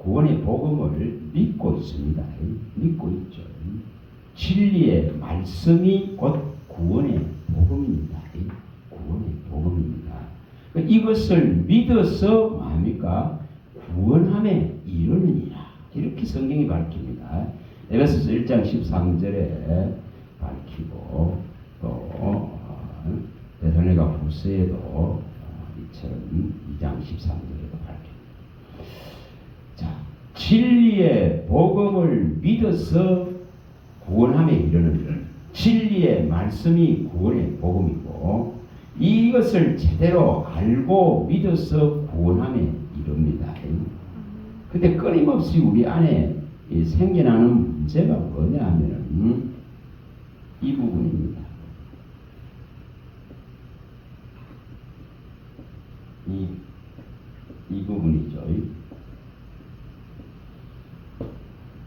구원의 복음을 믿고 있습니다. 믿고 있죠. 진리의 말씀이 곧 구원의 복음입니다. 구원의 복음입니다. 이것을 믿어서 뭡니까? 구원함에 이르느니라. 이렇게 성경이 밝힙니다. 에베소서 1장 13절에 밝히고 또 데살로니가 후서에도 이처럼 2장 13절에도 밝힙니다. 자, 진리의 복음을 믿어서 구원함에 이르는 진리의 말씀이 구원의 복음이고 이것을 제대로 알고 믿어서 구원함에 이릅니다. 근데 끊임없이 우리 안에 생겨나는 문제가 뭐냐 하면은 이 부분입니다. 이 부분이죠.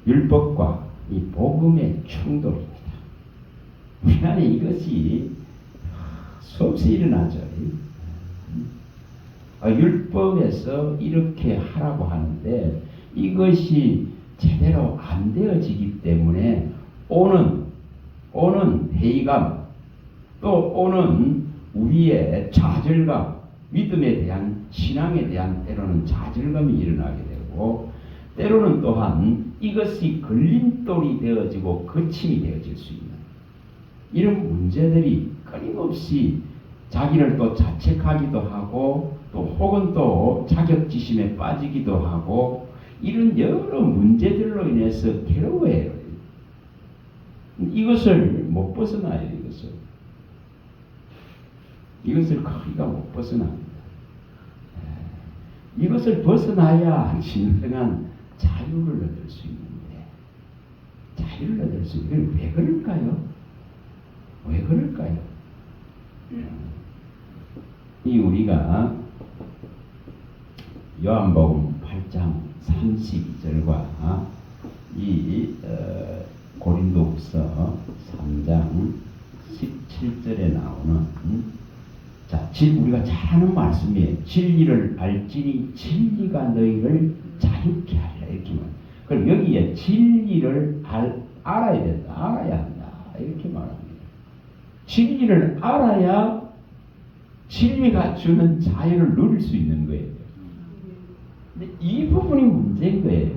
율법과 이 복음의 충돌입니다. 우리 안에 이것이 수없이 일어나죠. 율법에서 이렇게 하라고 하는데 이것이 제대로 안 되어지기 때문에 오는 회의감 또 오는 우리의 좌절감 믿음에 대한 신앙에 대한 때로는 좌절감이 일어나게 되고 때로는 또한 이것이 걸림돌이 되어지고 거침이 되어질 수 있는 이런 문제들이 끊임없이 자기를 또 자책하기도 하고 또 혹은 또 자격지심에 빠지기도 하고 이런 여러 문제들로 인해서 괴로워해요. 이것을 못 벗어나요. 이것을 거기가 못 벗어납니다. 이것을 벗어나야 진정한 자유를 얻을 수 있는데 자유를 얻을 수 있는 왜 그럴까요? 왜 그럴까요? 이 우리가 요한복음 8장 32절과 이 고린도후서 3장 17절에 나오는 자, 우리가 잘 아는 말씀이에요. 진리를 알지니 진리가 너희를 자유케 하리라 이렇게 말. 그럼 여기에 진리를 알아야 된다. 알아야 한다. 이렇게 말합니다. 진리를 알아야 진리가 주는 자유를 누릴 수 있는 거예요. 근데 이 부분이 문제인 거예요.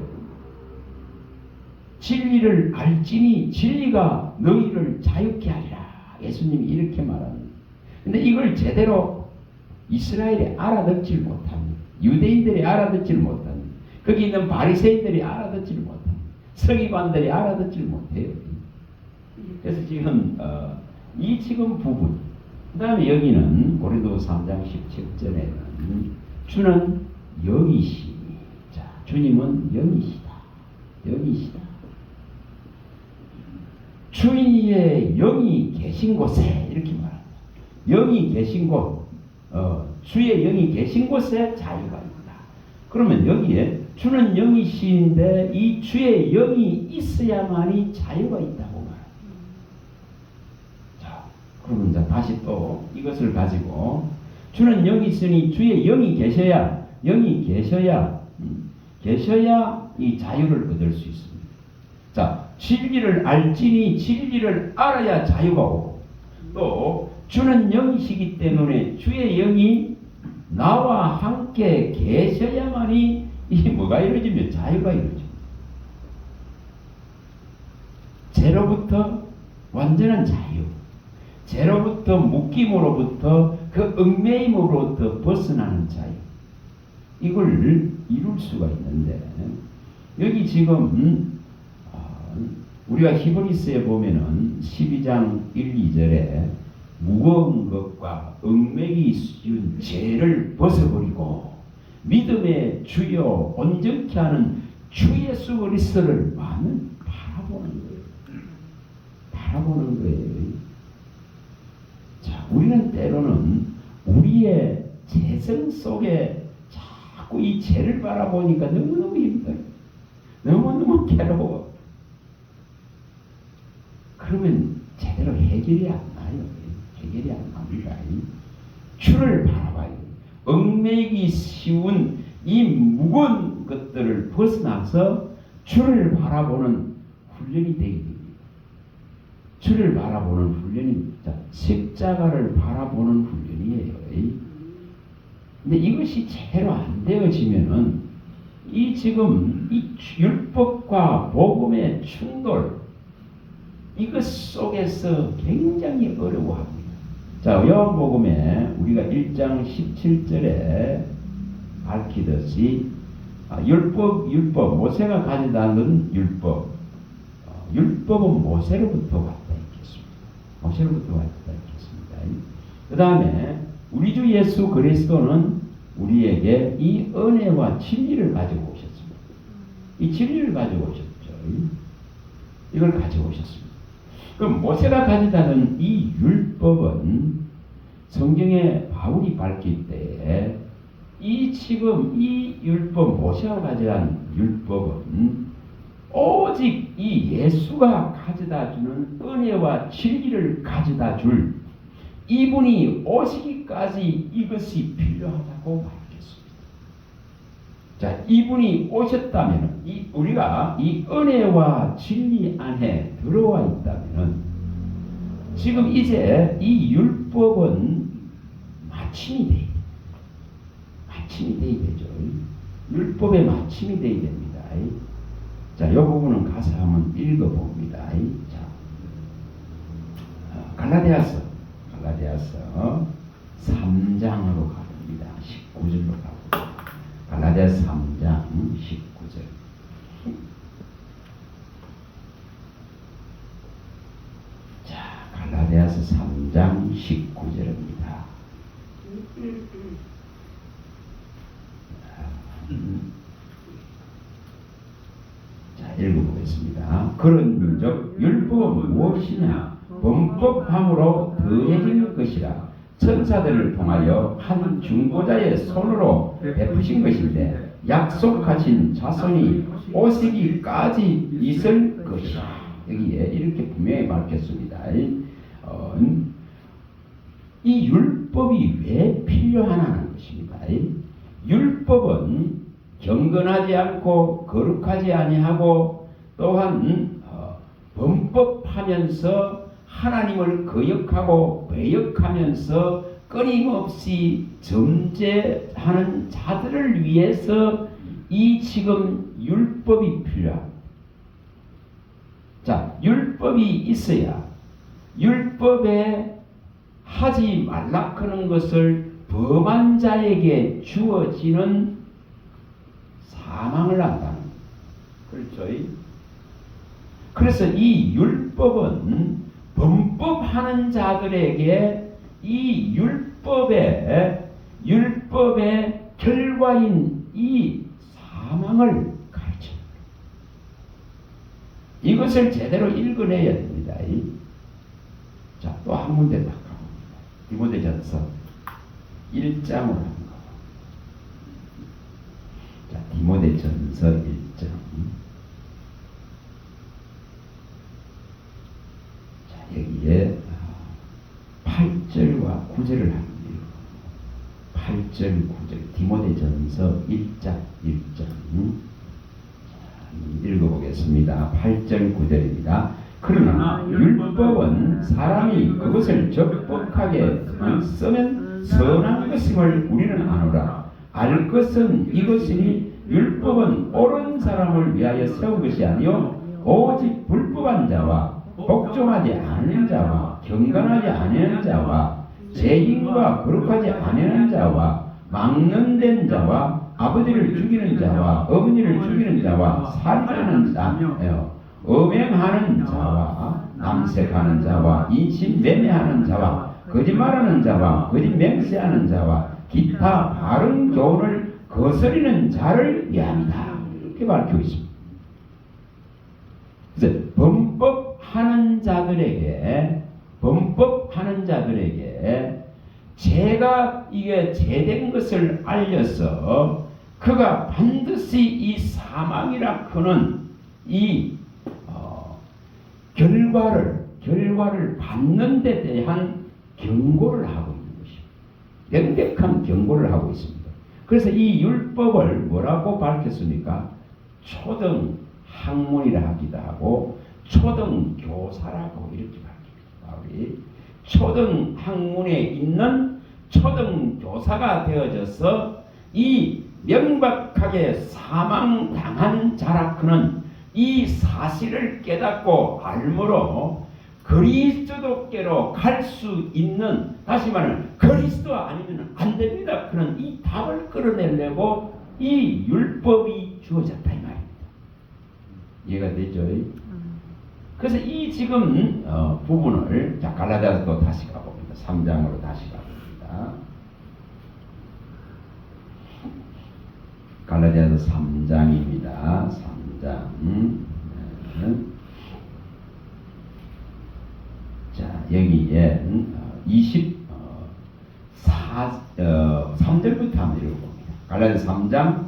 진리를 알지니 진리가 너희를 자유케 하리라. 예수님이 이렇게 말합니다. 근데 이걸 제대로 이스라엘이 알아듣질 못합니다. 유대인들이 알아듣질 못합니다. 거기 있는 바리새인들이 알아듣질 못합니다. 서기관들이 알아듣질 못해요. 그래서 지금 이 지금 부분 그 다음에 여기는 고린도서 3장 17절에는 주는 영이시니 자 주님은 영이시다. 영이시다. 주의 영이 계신 곳에 이렇게 말합니다. 영이 계신 곳 주의 영이 계신 곳에 자유가 있다. 그러면 여기에 주는 영이신데 이 주의 영이 있어야만이 자유가 있다고 말합니다. 자, 그러면 이제 다시 또 이것을 가지고 주는 영이 있으니 주의 영이 계셔야 이 자유를 얻을 수 있습니다. 자, 진리를 알지니 진리를 알아야 자유가 오고 또 주는 영이시기 때문에 주의 영이 나와 함께 계셔야만이 이 뭐가 이루어지면 자유가 이루어집니다. 죄로부터 완전한 자유, 죄로부터 묶임으로부터 그 얽매임으로부터 벗어나는 자유, 이걸 이룰 수가 있는데 여기 지금 우리가 히브리서에 보면은 12장 1, 2절에 무거운 것과 얽매기 쉬운 죄를 벗어버리고 믿음의 주여 온전케 하는 주 예수 그리스도를 많은 바라보는 거예요. 자, 우리는 때로는 우리의 재성 속에 자꾸 이 죄를 바라보니까 너무너무 힘들어요. 너무너무 괴로워. 그러면 제대로 해결이 안 나요. 해결이 안 납니다. 주를 바라봐요. 얽매기 쉬운 이 무거운 것들을 벗어나서 주를 바라보는 훈련이 되게 됩니다. 주를 바라보는 훈련입니다. 십자가를 바라보는 훈련이에요. 근데 이것이 제대로 안 되어지면은 이 지금 이 율법과 복음의 충돌 이것 속에서 굉장히 어려워합니다. 자, 요한복음에 우리가 1장 17절에 밝히듯이 율법 모세가 가져다는 율법은 모세로부터 왔다 했겠습니다. 모세로부터 왔다 했겠습니다. 그 다음에 우리 주 예수 그리스도는 우리에게 이 은혜와 진리를 가지고 오셨습니다. 이 진리를 가지고 오셨죠. 이걸 가지고 오셨습니다. 그럼 모세가 가져다는 이 율법은 성경에 바울이 밝힐 때에 지금 이 율법, 모세가 가져간 율법은 오직 이 예수가 가져다 주는 은혜와 진리를 가져다 줄 이분이 오시기까지 이것이 필요하다고 말하겠습니다. 자, 이분이 오셨다면, 우리가 이 은혜와 진리 안에 들어와 있다면, 지금 이제 이 율법은 마침이 돼야 됩니다. 마침이 돼야 되죠. 율법의 마침이 돼야 됩니다. 자, 이 부분은 가서 한번 읽어봅니다. 자, 갈라디아서 3장으로 가봅니다. 19절로 가봅니다. 갈라디아서 3장 19절. 자, 갈라디아서 3장 19절입니다. 자, 읽어보겠습니다. 그런즉 율법은 무엇이냐? 범법함으로 더해진 것이라 천사들을 통하여 한 중보자의 손으로 베푸신 것인데 약속하신 자손이 오시기까지 있을 것이라. 여기에 이렇게 분명히 밝혔습니다. 이 율법이 왜 필요하냐는 것입니다. 율법은 경건하지 않고 거룩하지 아니하고 또한 범법하면서 하나님을 거역하고 배역하면서 끊임없이 점제하는 자들을 위해서 이 지금 율법이 필요합니다. 자, 율법이 있어야 율법에 하지 말라 하는 것을 범한 자에게 주어지는 사망을 한다는 거예요. 그렇죠? 그래서 이 율법은 범법하는 자들에게 이 율법의 결과인 이 사망을 가르칩니다. 이것을 제대로 읽어내야 됩니다. 자, 또 한 군데 딱 가봅니다. 디모데전서 1장으로 한번 가봅니다. 자, 디모데전서 1장. 여기에 8절과 9절을 합니다. 8절, 9절. 디모데전서 1장. 읽어보겠습니다. 8절, 9절입니다. 그러나 율법은 사람이 그것을 적법하게 쓰면 선한 것임을 우리는 아노라. 알 것은 이것이니 율법은 옳은 사람을 위하여 세운 것이 아니요 오직 불법한 자와 복종하지 않는 자와 경건하지 않는 자와 죄인과 거룩하지 않는 자와 막론된 자와 아버지를 죽이는 자와 어머니를 죽이는 자와 살인하는 자, 음행하는 자와 남색하는 자와 인신매매하는 자와 거짓말하는 자와 거짓 맹세하는 자와 기타 바른 교훈을 거스리는 자를 위함이다. 이렇게 밝히고 있습니다. 그래서 범법하는 자들에게 죄가 이게 죄된 것을 알려서 그가 반드시 이 사망이라 하는 이 결과를 받는 데 대한 경고를 하고 있는 것입니다. 명백한 경고를 하고 있습니다. 그래서 이 율법을 뭐라고 밝혔습니까? 초등 학문이라 하기도 하고 초등 교사라고 이렇게 밝힙니다. 우리 초등 학문에 있는 초등 교사가 되어져서 이 명백하게 사망당한 자라 그는 이 사실을 깨닫고 알므로 그리스도께로 갈 수 있는, 다시 말하면 그리스도 아니면 안 됩니다. 그런 이 답을 끌어내려고 이 율법이 주어졌다 이 말입니다. 이해가 되죠? 그래서 이 지금 부분을 자 갈라디아서 또 다시 가봅니다. 3장으로 다시 가봅니다. 갈라디아서 3장입니다. 3장. 자, 여기에 3절부터 한번 읽어봅니다. 갈라디아서 3장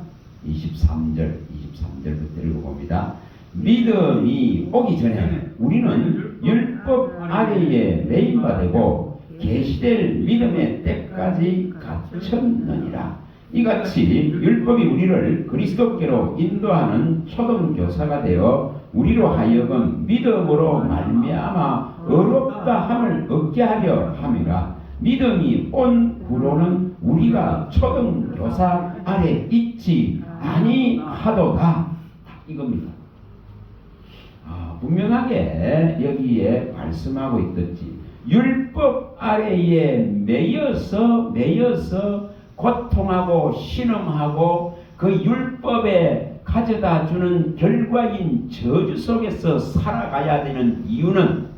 23절부터 읽어봅니다. 믿음이 오기 전에 우리는 율법 아래에 매인바 되고 계시될 믿음의 때까지 갇혔느니라. 이같이 율법이 우리를 그리스도께로 인도하는 초등교사가 되어 우리로 하여금 믿음으로 말미암아 의롭다 함을 얻게 하려 함이라. 믿음이 온 후로는 우리가 초등교사 아래 있지 아니하도다. 이겁니다. 분명하게 여기에 말씀하고 있듯이 율법 아래에 매여서 고통하고 신음하고 그 율법에 가져다 주는 결과인 저주 속에서 살아가야 되는 이유는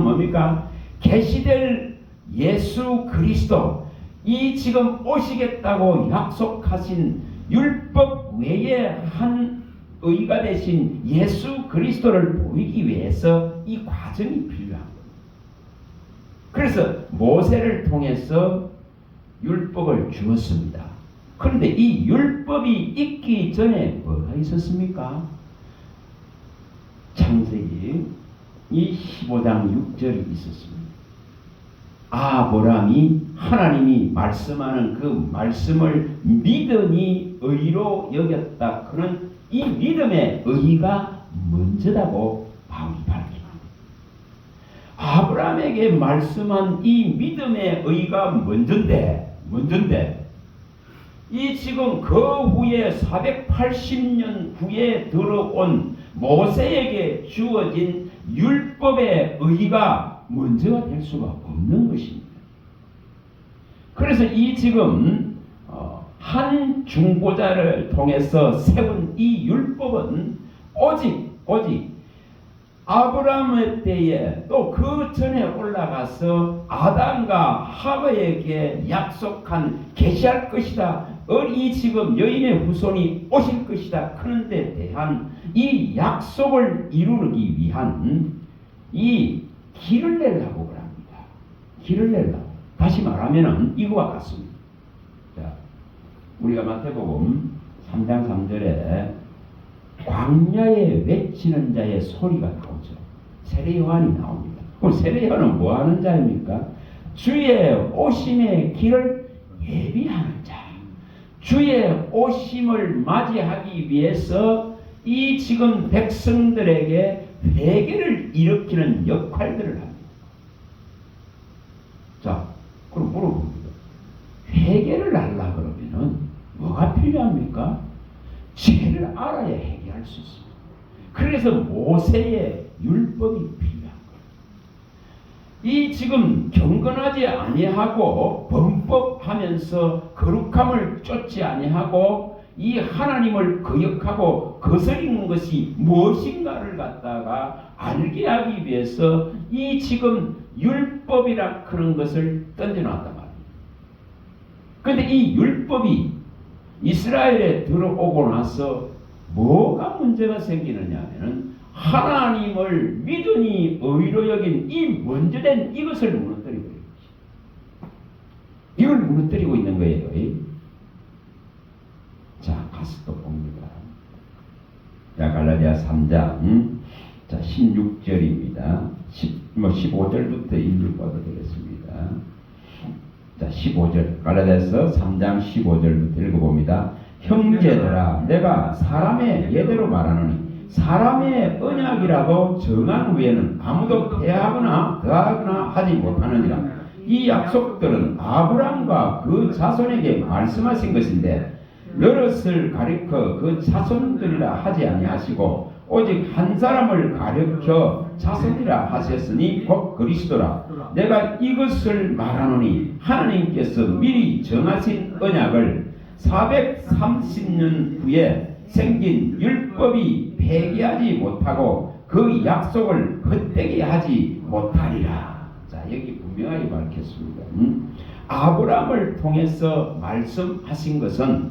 뭡니까? 계시될 예수 그리스도, 이 지금 오시겠다고 약속하신 율법 외에 한 의가 되신 예수 그리스도를 보이기 위해서 이 과정이 필요한 겁니다. 그래서 모세를 통해서 율법을 주었습니다. 그런데 이 율법이 있기 전에 뭐가 있었습니까? 창세기 이 15장 6절이 있었습니다. 아브라함이 하나님이 말씀하는 그 말씀을 믿으니 의로 여겼다. 그는 이 믿음의 의가 먼저다고 바울이 밝힙니다. 아브라함에게 말씀한 이 믿음의 의가 먼저인데 이 지금 그 후에 480년 후에 들어온 모세에게 주어진 율법의 의가 먼저가 될 수가 없는 것입니다. 그래서 이 지금 한 중보자를 통해서 세운 이 율법은 오직 아브라함의 때에 또 그 전에 올라가서 아담과 하와에게 약속한 계시할 것이다. 이 지금 여인의 후손이 오실 것이다. 그런 데 대한 이 약속을 이루기 위한 이 길을 내려고 합니다. 길을 내려고. 다시 말하면은 이거와 같습니다. 자, 우리가 마태복음 3장 3절에 광야에 외치는 자의 소리가 나오죠. 세례 요한이 나옵니다. 그럼 세례 요한은 뭐 하는 자입니까? 주의 오심의 길을 예비하는 자. 주의 오심을 맞이하기 위해서 이 지금 백성들에게 회개를 일으키는 역할들을 합니다. 자, 그럼 물어봅니다. 회개를 하려 그러면은 뭐가 필요합니까? 죄를 알아야 회개할 수 있습니다. 그래서 모세의 율법이 필요한 거예요. 이 지금 경건하지 아니하고 범법하면서 거룩함을 쫓지 아니하고 이 하나님을 거역하고 거스리는 것이 무엇인가를 갖다가 알게 하기 위해서 이 지금 율법이라 그런 것을 던져놨단 말이에요. 그런데 이 율법이 이스라엘에 들어오고 나서 뭐가 문제가 생기느냐 하면은 하나님을 믿으니 의로 여긴 이 먼저된 이것을 무너뜨리고 있는 것이죠. 이걸 무너뜨리고 있는 거예요. 자, 가서 또 봅니다. 자, 갈라디아 3장 자 16절입니다. 15절부터 읽어봐도 되겠습니다. 자, 15절. 갈라디아서 3장 15절부터 읽어봅니다. 형제들아, 내가 사람의 예대로 말하노니 사람의 언약이라도 정한 후에는 아무도 폐하거나 더하거나 하지 못하느니라. 이 약속들은 아브라함과 그 자손에게 말씀하신 것인데 여럿을 가리켜 그 자손들이라 하지 아니하시고 오직 한 사람을 가리켜 자손이라 하셨으니 곧 그리스도라. 내가 이것을 말하노니 하나님께서 미리 정하신 언약을 430년 후에 생긴 율법이 폐기하지 못하고 그 약속을 헛되게 하지 못하리라. 자, 여기 분명하게 밝혔습니다. 아브라함을 통해서 말씀하신 것은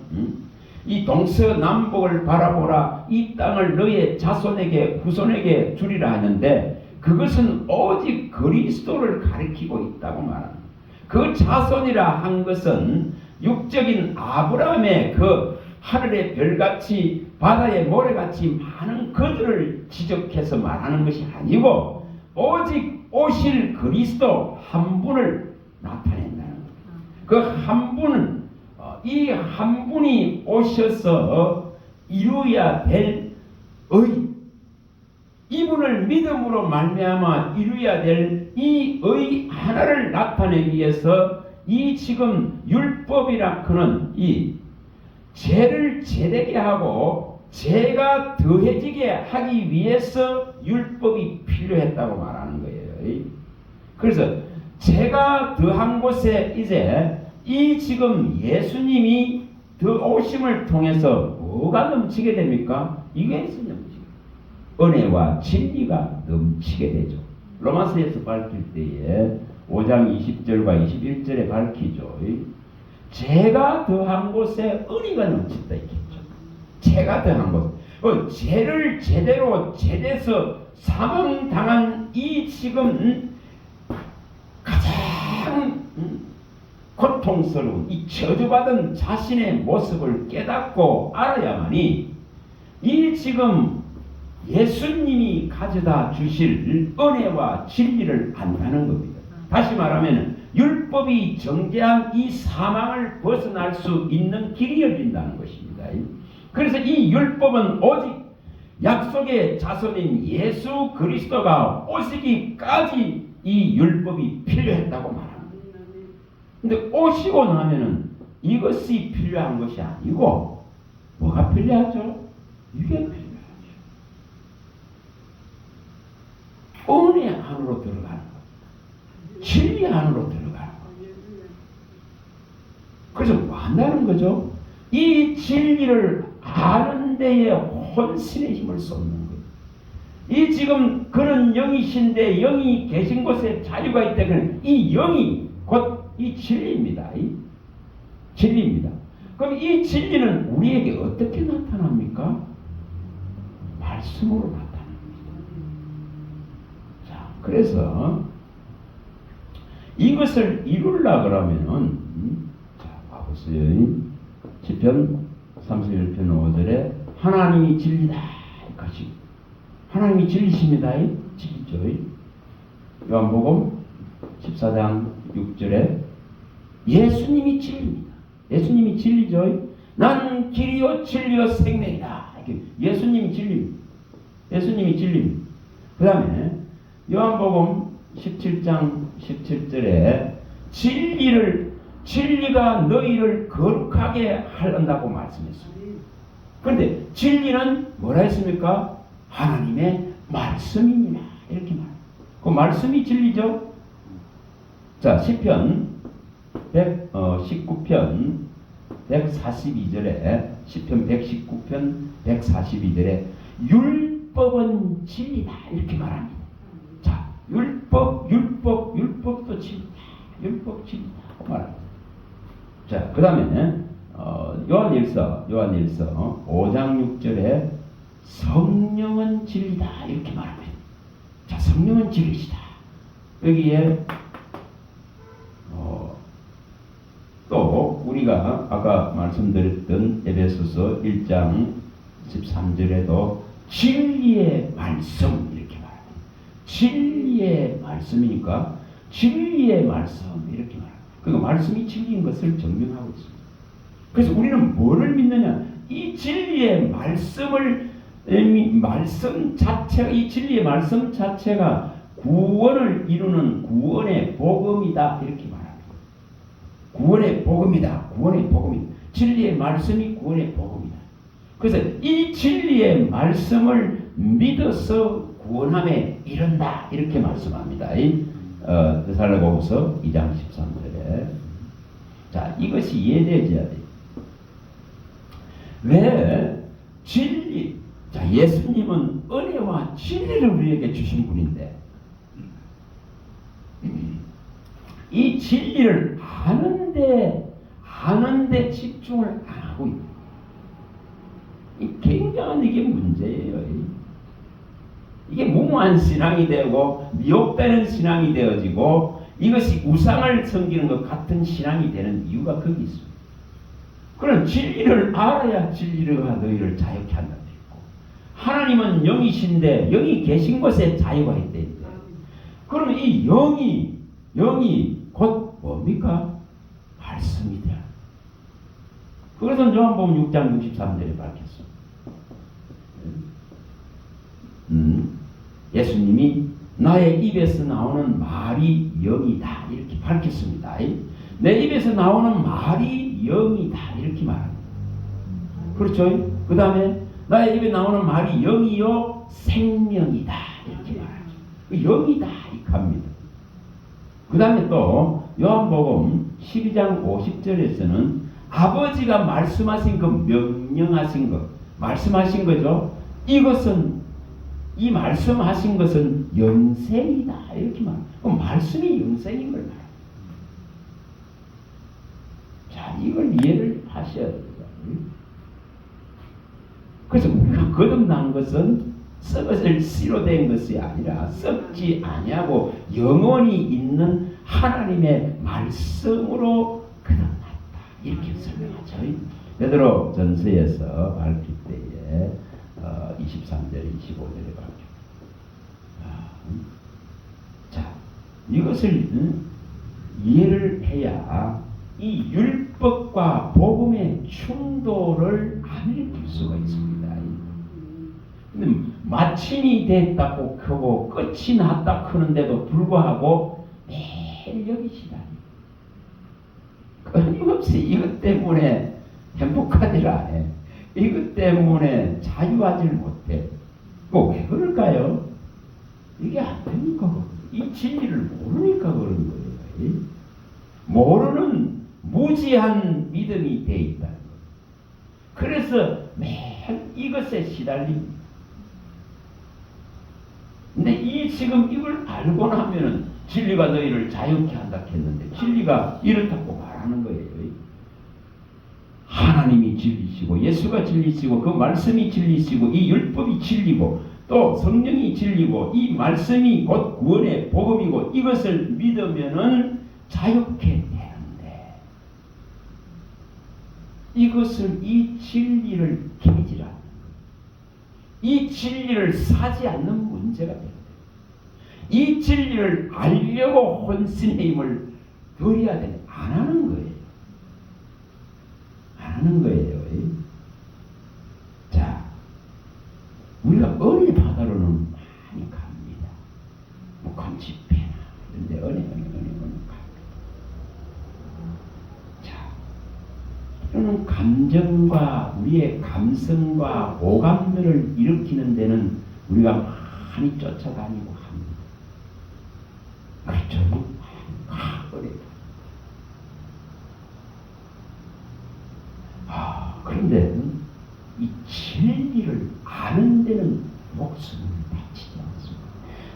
이 동서남북을 바라보라, 이 땅을 너의 자손에게 후손에게 주리라 하는데 그것은 오직 그리스도를 가리키고 있다고 말합니다. 그 자손이라 한 것은 육적인 아브라함의 그 하늘의 별같이 바다의 모래같이 많은 그들을 지적해서 말하는 것이 아니고 오직 오실 그리스도 한 분을 나타낸다는 겁니다. 그 한 분은 이 한 분이 오셔서 이루어야 될 이분을 믿음으로 말미암아 이루어야 될 이 하나를 나타내기 위해서 이 지금 율법이라 그는 이 죄를 제되게 하고 죄가 더해지게 하기 위해서 율법이 필요했다고 말하는 거예요. 그래서 죄가 더한 곳에 이제 이 지금 예수님이 더 오심을 통해서 뭐가 넘치게 됩니까? 이게 넘치게. 은혜와 진리가 넘치게 되죠. 로마서에서 밝힐 때에 5장 20절과 21절에 밝히죠. 죄가 더한 곳에 은혜가 넘친다 있겠죠. 죄가 더한 곳. 죄를 제대로 제대서 사망당한 이 지금 가장 고통스러운 이 저주받은 자신의 모습을 깨닫고 알아야만이 이 지금 예수님이 가져다 주실 은혜와 진리를 안다는 겁니다. 다시 말하면 율법이 정죄한 이 사망을 벗어날 수 있는 길이 열린다는 것입니다. 그래서 이 율법은 오직 약속의 자손인 예수 그리스도가 오시기까지 이 율법이 필요했다고 말합니다. 근데 오시고 나면은 이것이 필요한 것이 아니고 뭐가 필요하죠? 이게 필요하죠. 은혜 안으로 들어가는 것, 진리 안으로 들어가는 것. 그래서 뭐 한다는 거죠? 이 진리를 아는 데에 혼신의 힘을 쏟는 거예요. 이 지금 그런 영이신데 영이 계신 곳에 자유가 있다. 그는 이 영이 곧 이 진리입니다. 이 진리입니다. 그럼 이 진리는 우리에게 어떻게 나타납니까? 말씀으로 나타납니다. 자, 그래서 이것을 이루려 그러면은 자, 봐보세요. 시편 31편 5절에 하나님이 진리다. 이것이 하나님이 진리십니다. 진리죠. 요한복음 14장 6절에 예수님이 진리입니다. 예수님이 진리죠. 난 길이요 진리요 생명이다. 예수님이 진리입니다. 예수님이 진리입니다. 그 다음에 요한복음 17장 17절에 진리가 너희를 거룩하게 하려고 말씀했습니다. 그런데 진리는 뭐라 했습니까? 하나님의 말씀입니다. 이렇게 말합니다. 그 말씀이 진리죠. 자, 시편 19편 142절에 시편 119편 142절에 율법은 진리다 이렇게 말합니다. 자, 율법도 진리다. 율법 진리다 말합니다. 자, 그 다음에 요한일서 5장 6절에 성령은 진리다 이렇게 말합니다. 자, 성령은 진리시다. 여기에 또 우리가 아까 말씀드렸던 에베소서 1장 13절에도 진리의 말씀 이렇게 말합니다. 진리의 말씀이니까 진리의 말씀 이렇게 말합니다. 그러니까 말씀이 진리인 것을 증명하고 있습니다. 그래서 우리는 뭐를 믿느냐? 이 진리의 말씀을 말씀 자체가 이 진리의 말씀 자체가 구원을 이루는 구원의 복음이다 이렇게 말합니다. 구원의 복음이다. 구원의 복음이다. 진리의 말씀이 구원의 복음이다. 그래서 이 진리의 말씀을 믿어서 구원함에 이른다 이렇게 말씀합니다. 데살로니가서 2장 13절에 자 이것이 이해되어야 돼요. 왜 진리? 자 예수님은 은혜와 진리를 우리에게 주신 분인데 이 진리를 아는데 집중을 안 하고 있다. 이 굉장한 이게 문제예요. 이게 무모한 신앙이 되고 미혹되는 신앙이 되어지고 이것이 우상을 섬기는 것 같은 신앙이 되는 이유가 거기 있습니다. 그런 진리를 알아야 진리가 너희를 자유케 한다. 하나님은 영이신데 영이 계신 곳에 자유가 있대. 그러면 이 영이 곧 뭡니까? 말씀이 되라. 그것은 요한복음 6장 63절에 밝혔어. 예수님이 나의 입에서 나오는 말이 영이다 이렇게 밝혔습니다. 내 입에서 나오는 말이 영이다 이렇게 말합니다. 그렇죠? 그 다음에 나의 입에 나오는 말이 영이요 생명이다 이렇게 말하죠. 영이다 이렇게 합니다. 그 다음에 또 요한복음 12장 50절에서는 아버지가 말씀하신 그 명령하신 것 말씀하신 거죠. 이 말씀하신 것은 영생이다 이렇게 말합니다. 그럼 말씀이 영생인 걸 말합니다. 자 이걸 이해를 하셔야 됩니다. 그래서 우리가 거듭난 것은 썩어질 씨로 된 것이 아니라 썩지 아니하고 영원히 있는 하나님의 말씀으로 거듭났다 이렇게 설명하죠. 베드로 전서에서 밝힐 때에 23절 25절에 밝힙니다. 자 이것을 이해를 해야 이 율법과 복음의 충돌을 안일 수가 있습니다. 근데 마침이 됐다고 크고 끝이 났다 크는데도 불구하고 매일 여기 시다니 끊임없이 이것 때문에 행복하지를 않아. 이것 때문에 자유하지를 못해. 왜 그럴까요? 이게 안 되니까 이 진리를 모르니까 그런 거예요. 모르는 무지한 믿음이 돼 있다. 그래서 매일 이것에 시달립니다. 근데 지금 이걸 알고 나면은 진리가 너희를 자유케 한다 했는데 진리가 이렇다고 말하는 거예요. 하나님이 진리시고 예수가 진리시고 그 말씀이 진리시고 이 율법이 진리고 또 성령이 진리고 이 말씀이 곧 구원의 복음이고 이것을 믿으면은 자유케 되는데 이것을 이 진리를 개지라 이 진리를 사지 않는 문제가 됩니다. 이 진리를 알려고 혼신의 힘을 들여야 되는데 안 하는 거예요. 안 하는 거예요. 자, 우리가 은혜 바다로는 많이 갑니다. 목한 집회나 이런데 은혜 갑니다. 자, 이런 감정과 우리의 감성과 오감들을 일으키는 데는 우리가 많이 쫓아다니고 합니다. 그렇죠? 그런데 이 진리를 아는 데는 목숨을 바치지 않습니다.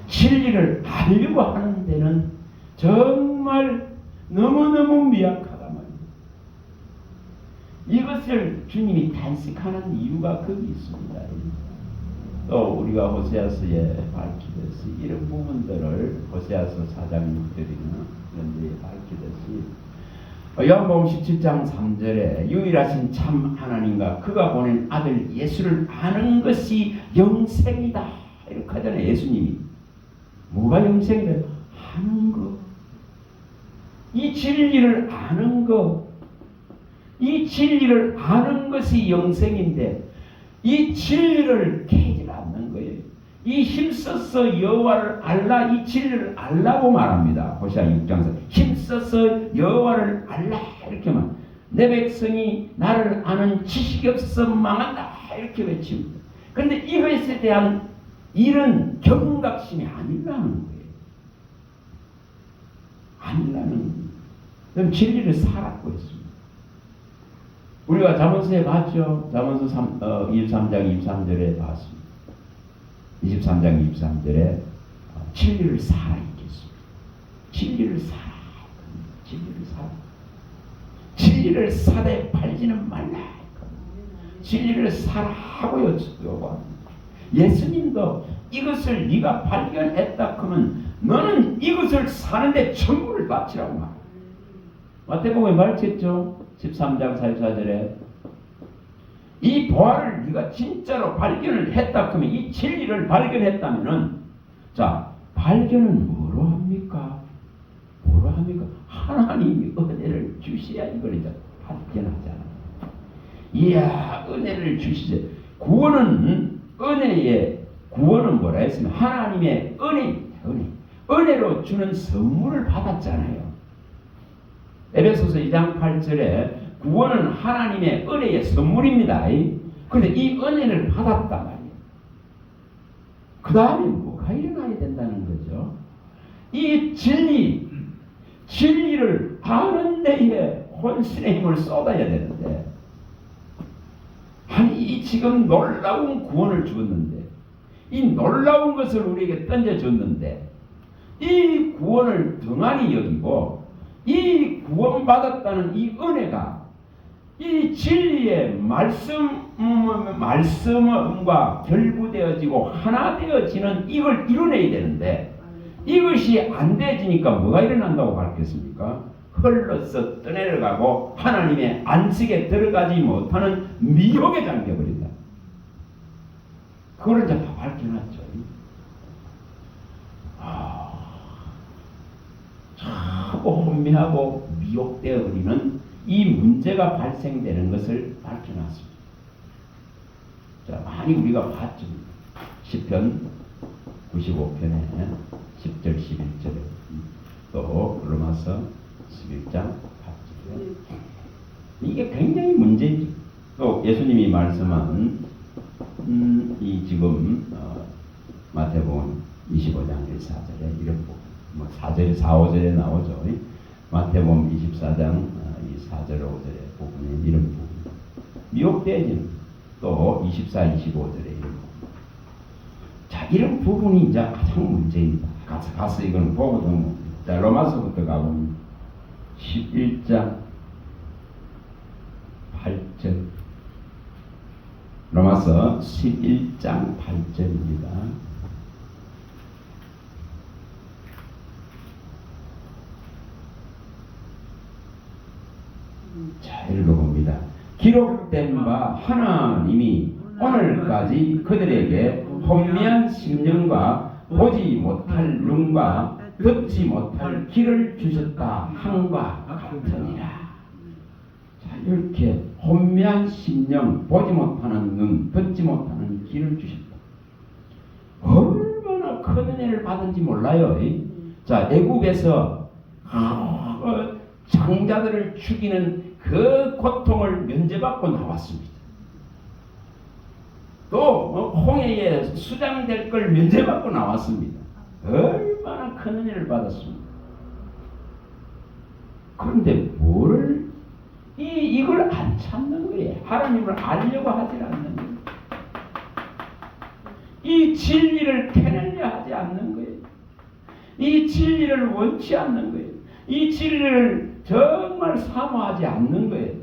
진리를 알려고 하는 데는 정말 너무너무 미약하다 말입니다. 이것을 주님이 단식하는 이유가 거기 있습니다. 또 우리가 호세아서에 밝히듯이 이런 부분들을 호세아서 4장 6절이나 이런 데에 밝히듯이 요한복음 17장 3절에 유일하신 참 하나님과 그가 보낸 아들 예수를 아는 것이 영생이다 이렇게 하잖아요. 예수님이 뭐가 영생이래요? 아는 것. 이 진리를 아는 것, 이 진리를 아는 것이 영생인데 이 진리를 캐지 않는 거예요. 이 힘써서 여호와를 알라, 이 진리를 알라고 말합니다. 호시아 6장에서 힘써서 여호와를 알라 이렇게 말. 내 백성이 나를 아는 지식이 없어서 망한다 이렇게 외칩니다. 그런데 이것에 대한 이런 경각심이 아니라는 거예요. 아니라는 거예요. 그럼 진리를 살았고 있습니다. 우리가 잠언서에 봤죠. 잠언서 23장 23절에 봤습니다. 23장 23절에 진리를 살아 있겠습니다. 진리를 살아. 진리를 살아. 진리를 사대 팔지는 말라. 진리를 살아하고요. 예수님도 이것을 네가 발견했다 하면 너는 이것을 사는데 천국을 바치라고 말합니다. 마태복음에 말했죠. 13장 44절에 이 보화를 네가 진짜로 발견을 했다 하면 이 진리를 발견했다면은 자 발견은 뭐로 합니까? 뭐로 합니까? 하나님이 은혜를 주셔야 이걸 이제 발견하잖아. 이야 은혜를 주시죠. 구원은 은혜의 구원은 뭐라 했으면 하나님의 은혜입니다. 은혜로 주는 선물을 받았잖아요. 에베소서 2장 8절에 구원은 하나님의 은혜의 선물입니다. 그런데 이 은혜를 받았단 말이에요. 그 다음에 뭐가 일어나야 된다는 거죠? 이 진리를 아는 데에 혼신의 힘을 쏟아야 되는데 아니 이 지금 놀라운 구원을 주었는데 이 놀라운 것을 우리에게 던져줬는데 이 구원을 등한히 여기고 이 구원받았다는 이 은혜가 이 진리의 말씀과 결부되어지고 하나 되어지는 이걸 이뤄내야 되는데 이것이 안 되지니까 뭐가 일어난다고 가르쳤습니까? 흘러서 떠내려가고 하나님의 안식에 들어가지 못하는 미혹에 잠겨버린다. 그걸 이제 다 밝혀놨죠. 자꾸 혼미하고 미혹되어 버리는 이 문제가 발생되는 것을 밝혀놨습니다. 자, 많이 우리가 봤죠. 시편 95편에 10절 11절에 또 로마서 11장 8절에 이게 굉장히 문제죠. 또 예수님이 말씀한 이 지금 마태복음 25장 1,4절에 이런 부분 뭐 4절에 4, 5절에 나오죠. 마태복음 24장 4절 5절의 부분에 이런 부분 미혹되어지는 또 24, 25절에 이런 부분. 자 이런 부분이 이제 가장 문제입니다. 가서 이건 보거든요. 자 로마서부터 가보면 11장 8절 로마서 11장 8절입니다. 자 읽어봅니다. 기록된 바 하나님이 오늘까지 그들에게 혼미한 심령과 보지 못할 눈과 듣지 못할 귀를 주셨다 함과 같으니라. 자 이렇게 혼미한 심령, 보지 못하는 눈, 듣지 못하는 귀를 주셨다. 얼마나 큰 은혜를 받은지 몰라요. 자 애굽에서 장자들을 죽이는 그 고통을 면제받고 나왔습니다. 또 홍해에 수장될 걸 면제받고 나왔습니다. 얼마나 큰 은혜를 받았습니다. 그런데 이걸 안 찾는 거예요. 하나님을 알려고 하지 않는 거예요. 이 진리를 캐내려 하지 않는 거예요. 이 진리를 원치 않는 거예요. 이 진리를 정말 사모하지 않는 거예요.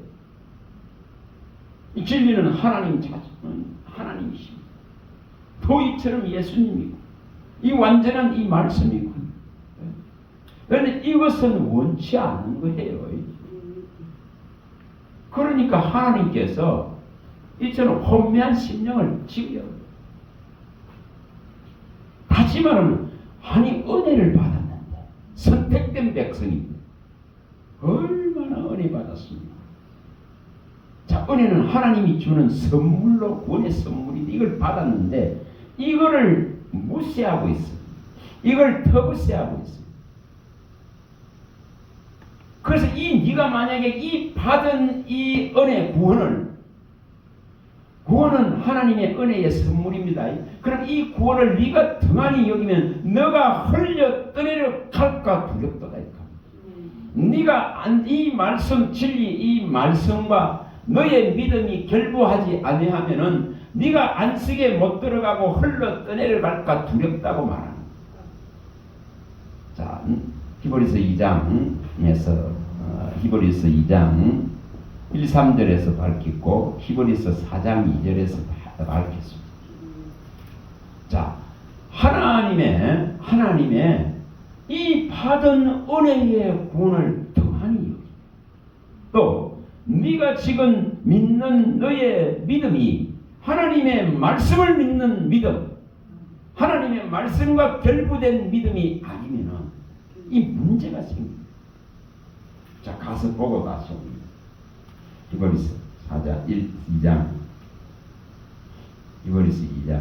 이 진리는 하나님 하나님이십니다. 도이처럼 예수님이고 이 완전한 이 말씀이고 그런데 이것은 원치 않는 거예요. 그러니까 하나님께서 이처럼 혼미한 심령을 지으려 다시 말하면 아니 은혜를 받았는데 선택된 백성입니다. 얼마나 은혜 받았습니까? 자, 은혜는 하나님이 주는 선물로, 구원의 선물인데 이걸 받았는데 이거를 무시하고 있어. 이걸 터부시하고 있어. 그래서 네가 만약에 이 받은 이 은혜, 구원은 하나님의 은혜의 선물입니다. 그럼 이 구원을 네가 등한히 여기면 너가 흘려 떠내려 갈까 두렵도다. 네가 이 말씀 진리, 이 말씀과 너의 믿음이 결부하지 아니하면은 네가 안식에 못 들어가고 흘러 떠내려 갈까 두렵다고 말하는 거야. 자, 히브리서 2장에서 히브리서 2장 1, 3절에서 밝혔고 히브리서 4장 2절에서 밝혔습니다. 자, 하나님의 이 받은 은혜의 구원을 더하니 여기 또 네가 지금 믿는 너의 믿음이 하나님의 말씀을 믿는 믿음, 하나님의 말씀과 결부된 믿음이 아니면은 이 문제가 생깁니다. 자, 가서 보고 다시 옵니다. 히브리서 4장 2장 히브리서 2장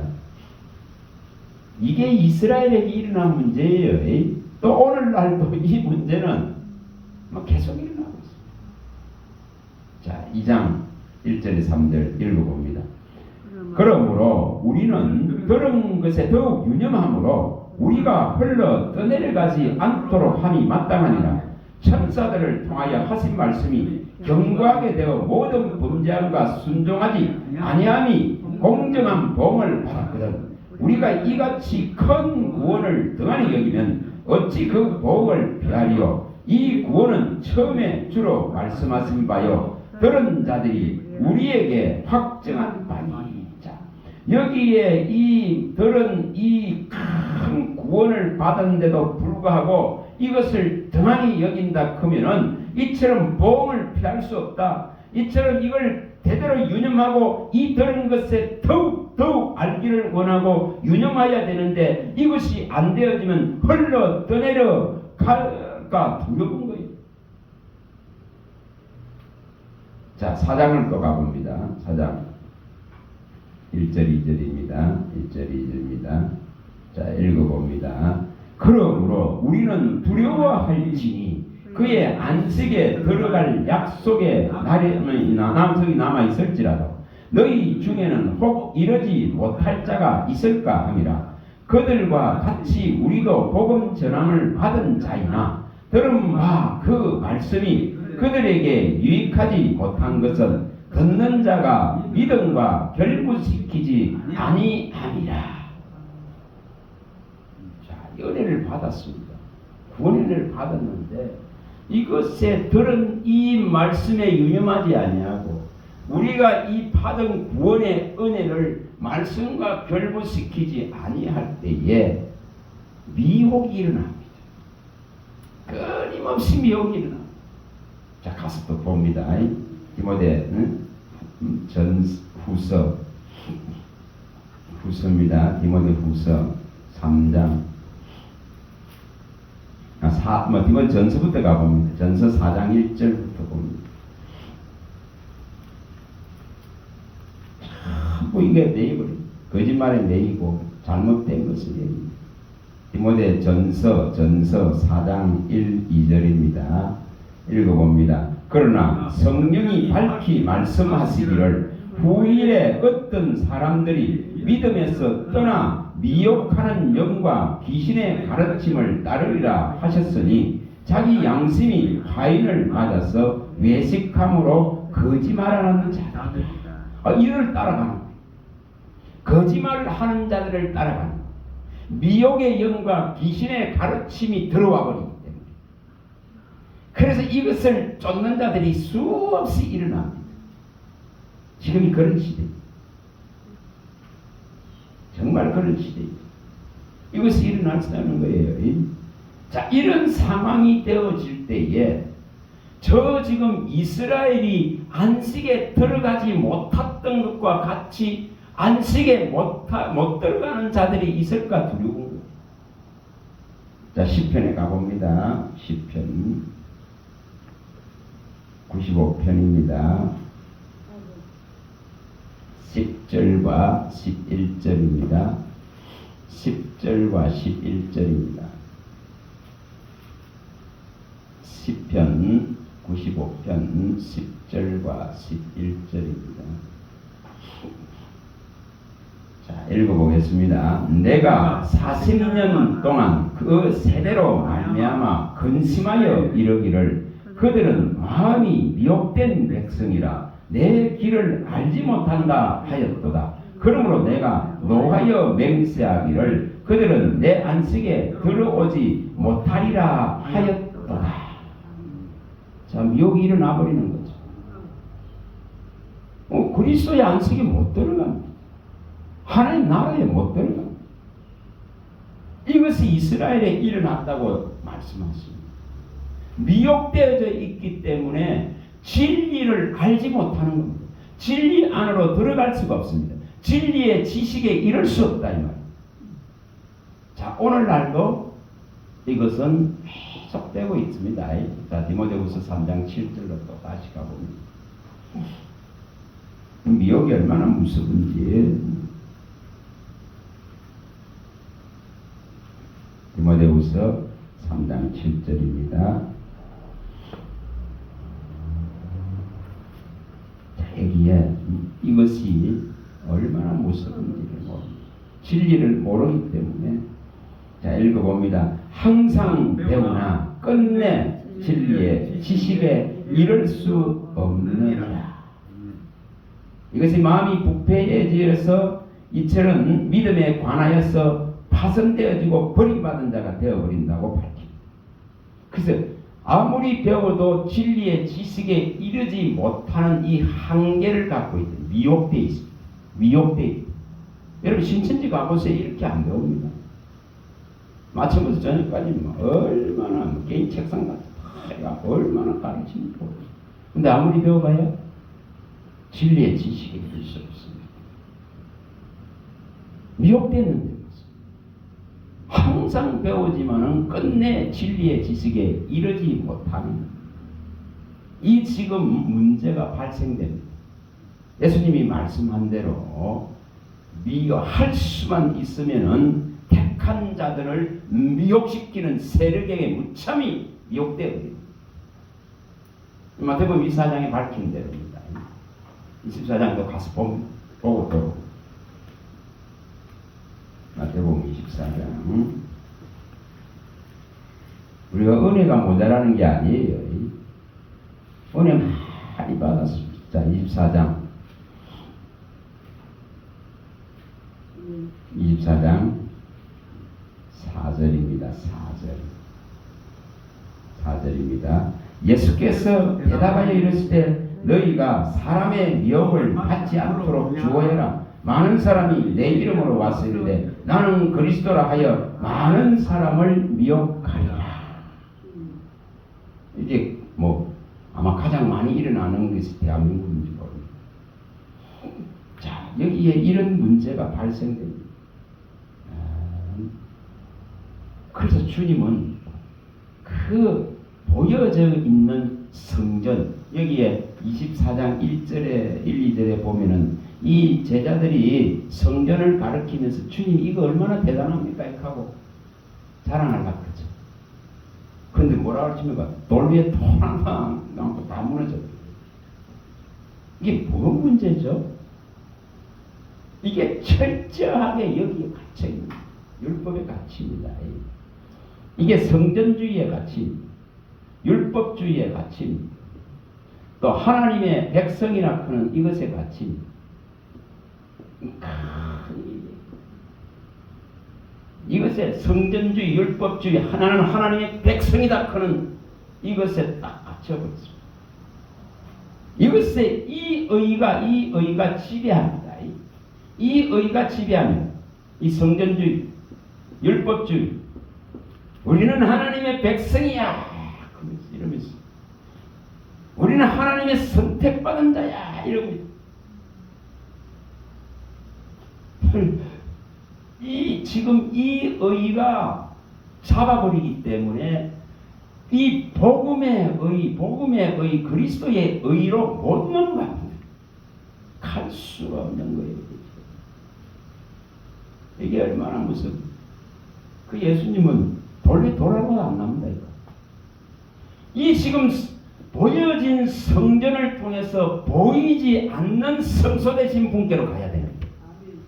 이게 이스라엘에게 일어난 문제예요. 또 오늘날도 이 문제는 계속 일어나고 있습니다. 자, 2장 1절에 3절 읽어봅니다. 그러므로 우리는 그런 것에 더욱 유념함으로 우리가 흘러 떠내려가지 않도록 함이 마땅하니라. 천사들을 통하여 하신 말씀이 경고하게 되어 모든 범죄함과 순종하지 아니함이 공정한 보응을 받았거든. 우리가 이같이 큰 구원을 등한히 여기면 어찌 그 보응을 피하리요. 이 구원은 처음에 주로 말씀하신 바요 들은 자들이 우리에게 확정한 바니. 자, 여기에 이 들은 이 큰 구원을 받았는데도 불구하고 이것을 등한히 여긴다 하면은 이처럼 보응을 피할 수 없다. 이처럼 이걸 대대로 유념하고 이 들은 것에 더욱 알기를 원하고 유념해야 되는데 이것이 안 되어지면 흘러 떠내려 갈까 두려운 거예요. 자, 4장을 또 가봅니다. 4장 1절 2절입니다. 1절 2절입니다. 자, 읽어봅니다. 그러므로 우리는 두려워할지니 그의 안식에 들어갈 약속의 날이 남아있을지라도 너희 중에는 혹 이러지 못할 자가 있을까 함이라. 그들과 같이 우리도 복음 전함을 받은 자이나 들은 바 그 말씀이 그들에게 유익하지 못한 것은 듣는 자가 믿음과 결부시키지 아니함이라. 자, 은혜를 받았습니다. 구원을 받았는데 이것에 들은 이 말씀에 유념하지 아니하고 우리가 이 받은 구원의 은혜를 말씀과 결부시키지 아니할 때에 미혹이 일어납니다. 끊임없이 미혹이 일어납니다. 자, 가서 또 봅니다. 디모데 후서입니다. 디모데 후서 3장 디모데 전서부터 가봅니다. 전서 4장 1절부터 봅니다. 뭐 이게 매입을 거짓말에 매이고 잘못된 것을 얘기합니다. 디모데 전서 4장 1, 2절입니다. 읽어봅니다. 그러나 성령이 밝히 말씀하시기를 후일에 어떤 사람들이 믿음에서 떠나 미혹하는 영과 귀신의 가르침을 따르리라 하셨으니 자기 양심이 가인을 맞아서 외식함으로 거짓말하는 자들 이를 따라가는 거예요. 거짓말하는 자들을 따라가는 거예요. 미혹의 영과 귀신의 가르침이 들어와 버리기 때문에 그래서 이것을 쫓는 자들이 수없이 일어납니다. 지금이 그런 시대입니다. 정말 그런 시대입니다. 이것이 일어날 수 있는 거예요. 자, 이런 상황이 되어질 때에 저 지금 이스라엘이 안식에 들어가지 못했던 것과 같이 안식에 못 들어가는 자들이 있을까 두려운 거예요. 자, 시편에 가봅니다. 시편 95편입니다. 10절과 11절입니다. 10절과 11절입니다. 10편 95편 10절과 11절입니다. 자, 읽어보겠습니다. 내가 40년 동안 그 세대로 말미암아 근심하여 이르기를 그들은 마음이 미혹된 백성이라 내 길을 알지 못한다 하였도다. 그러므로 내가 노하여 맹세하기를 그들은 내 안식에 들어오지 못하리라 하였도다. 자, 미혹이 일어나 버리는 거죠. 그리스도의 안식에 못 들어갑니다. 하나님 나라에 못 들어갑니다. 이것이 이스라엘에 일어났다고 말씀하십니다. 미혹되어져 있기 때문에 진리를 알지 못하는 겁니다. 진리 안으로 들어갈 수가 없습니다. 진리의 지식에 이를 수 없다 이 말입니다. 자, 오늘날도 이것은 계속되고 있습니다. 자, 디모데후서 3장 7절로 또 다시 가봅니다. 미혹이 얼마나 무서운지. 디모데후서 3장 7절입니다. 여기에 이것이 얼마나 무서운지를 모릅니다. 진리를 모르기 때문에. 자, 읽어봅니다. 항상 배우나 끝내 진리의 지식에 이를 수 없느니라. 이것이 마음이 부패해지어서 이처럼 믿음에 관하여서 파손되어지고 버림받은 자가 되어버린다고 밝힙니다. 그래서 아무리 배워도 진리의 지식에 이르지 못하는 이 한계를 갖고 있다. 미혹되어 있습니다. 미혹되어 있다. 여러분 신천지 가보세요. 이렇게 안 배웁니다. 아침부터 저녁까지 얼마나 개인 책상 같은 얼마나 가르칩니까? 근데 아무리 배워봐야 진리의 지식에 이를 수 없습니다. 미혹되는데 항상 배우지만은 끝내 진리의 지식에 이르지 못하는 이 지금 문제가 발생됩니다. 예수님이 말씀한 대로 미혹할 수만 있으면은 택한 자들을 미혹시키는 세력에게 무참히 미혹되어 버립니다. 마태복음 24장에 밝힌 대로입니다. 24장도 가서 보고 또 마태복음 24장. 우리가 은혜가 모자라는 게 아니에요. 은혜 많이 받았습니다. 자, 24장 24장 4절입니다. 4절입니다. 예수께서 대답하여 이르시되 너희가 사람의 미혹을 받지 않도록 주의하라. 많은 사람이 내 이름으로 왔으리되 나는 그리스도라 하여 많은 사람을 미혹하리라. 이게 아마 가장 많이 일어나는 것이 대한민국인지 모릅니다. 자, 여기에 이런 문제가 발생됩니다. 그래서 주님은 그 보여져 있는 성전, 여기에 24장 1절에 1, 2절에 보면은 이 제자들이 성전을 가르치면서 주님 이거 얼마나 대단합니까? 이렇게 하고 자랑하려고 그러죠. 그런데 뭐라고 하십니까? 돌 위에 돌 하나 남고 다 무너져. 이게 뭐 문제죠? 이게 철저하게 여기에 갇혀있는 율법의 가치입니다. 이게 성전주의의 가치입니다. 율법주의의 가치입니다. 또 하나님의 백성이라 하는 이것의 가치입니다. 이것에 성전주의, 율법주의, 하나는 하나님의 백성이다 하는 이것에 딱 갇혀버렸습니다. 이것에 이 의가 지배합니다. 이 의가 지배하면 이 성전주의, 율법주의, 우리는 하나님의 백성이야 이러면서 우리는 하나님의 선택받은 자야 이러고 지금 이 의가 잡아버리기 때문에 이 복음의 의, 그리스도의 의로 못 넘어갑니다. 갈 수가 없는 거예요. 이게 얼마나 무슨 그 예수님은 돌아도 안 납니다. 이 지금 보여진 성전을 통해서 보이지 않는 성소되신 분께로 가야 됩니다.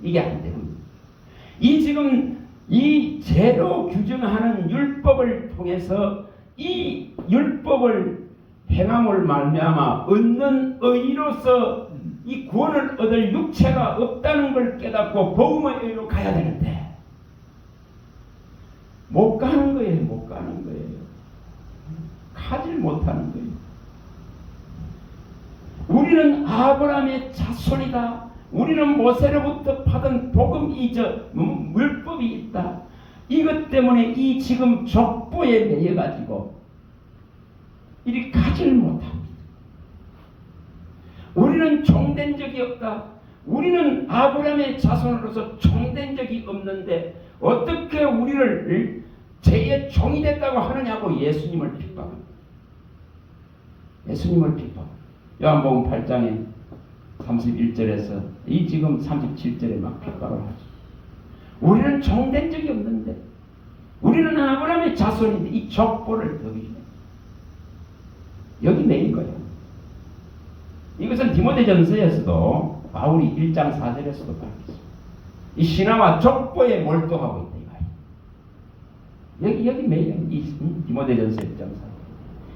이게 안 됩니다. 이 지금 이 제로 규정하는 율법을 통해서 이 율법을 행함을 말미암아 얻는 의로서 이 구원을 얻을 육체가 없다는 걸 깨닫고 복음의 의로 가야 되는데 못 가는 거예요. 못 가는 거예요. 가질 못하는 거예요. 우리는 아브라함의 자손이다. 우리는 모세로부터 받은 복음이죠. 율법이 있다. 이것 때문에 이 지금 족보에 매여가지고 이리 가질 못합니다. 우리는 종된 적이 없다. 우리는 아브라함의 자손으로서 종된 적이 없는데 어떻게 우리를 죄의 종이 됐다고 하느냐고 예수님을 핍박합니다. 예수님을 핍박. 요한복음 8장에 31절에서 이 지금 37절에 막 핍박을 하죠. 우리는 종된 적이 없는데 우리는 아브라함의 자손인데 이 족보를 더기죠. 여기 매인 거예요. 이것은 디모데전서에서도 바울이 1장 4절에서도 밝혔습니다. 이 신화와 족보에 몰두하고 있다. 여기 매여 있는 이 디모데전서 1장 4절.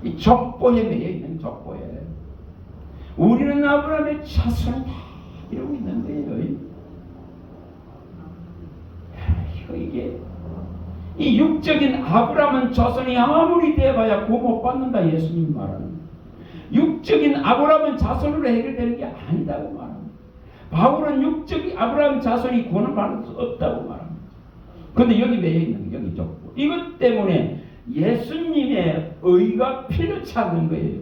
이 족보에 매여 있는 족보에 우리는 아브라함의 자손이다 이러고 있는 거예요. 이게 이 육적인 아브라함은 자손이 아무리 돼봐야 구원 못 받는다 예수님이 말하는 육적인 아브라함은 자손으로 해결되는 게 아니다고 말합니다. 바울은 육적인 아브라함 자손이 구원을 받을 수 없다고 말합니다. 그런데 여기 매여 있는 여기 족보 이것 때문에 예수님의 의가 필요치 않는 거예요.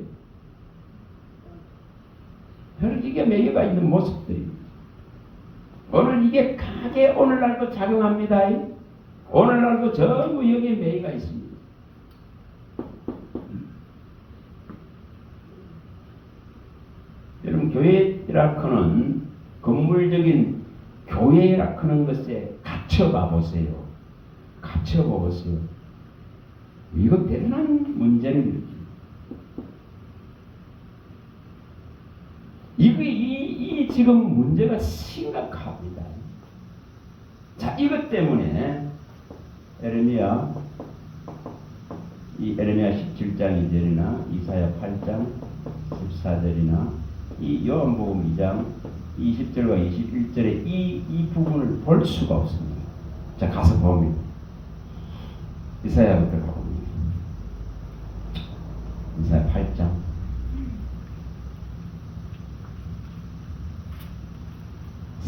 별로 이게 매여가 있는 모습들입니다. 오늘 이게 강하게 오늘날도 작용합니다. 오늘날도 전부 여기에 매여가 있습니다. 여러분 교회라고는 건물적인 교회라고는 것에 갇혀봐 보세요. 갇혀봐 보세요. 이거 대단한 문제를 일으킵니다. 이 지금 문제가 심각합니다. 자, 이것 때문에 에레미야 17장 2절이나 이사야 8장 14절이나 이 요한복음 2장 20절과 21절에 이 부분을 볼 수가 없습니다. 자, 가서 보면 이사야부터 가봅니다. 이사야 8장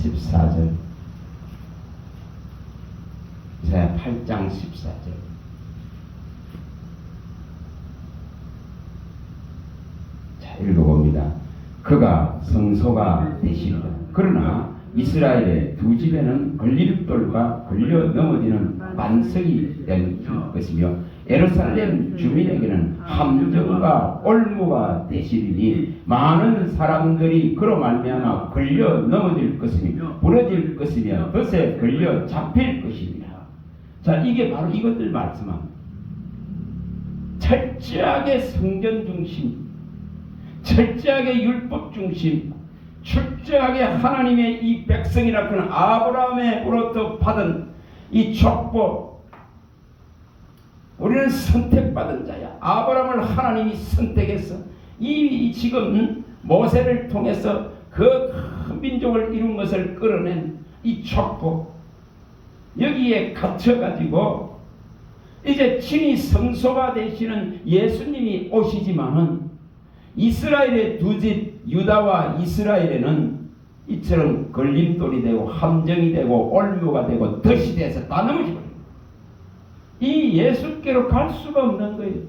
14절 이사야 8장 14절 자 읽어봅니다. 그가 성소가 되시리라. 그러나 이스라엘의 두 집에는 걸림돌과 걸려 넘어지는 반석이 될 것이며 예루살렘 주민에게는 함정과 올무가 되시리니 많은 사람들이 그로 말미암아 걸려 넘어질 것이며 부러질 것이며 덫에 걸려 잡힐 것입니다. 자, 이게 바로 이것들 말씀합니다. 철저하게 성전 중심, 철저하게 율법 중심, 철저하게 하나님의 이 백성이라고 하는 아브라함으로부터 받은 이 족보, 우리는 선택받은 자야. 아브라함을 하나님이 선택해서 이 지금 모세를 통해서 그 큰 민족을 이룬 것을 끌어낸 이 족보, 여기에 갇혀가지고 이제 친히 성소가 되시는 예수님이 오시지만은 이스라엘의 두 집 유다와 이스라엘에는 이처럼 걸림돌이 되고 함정이 되고 올무가 되고 덫이 돼서 다 넘어지고 이 예수께로 갈 수가 없는 거예요.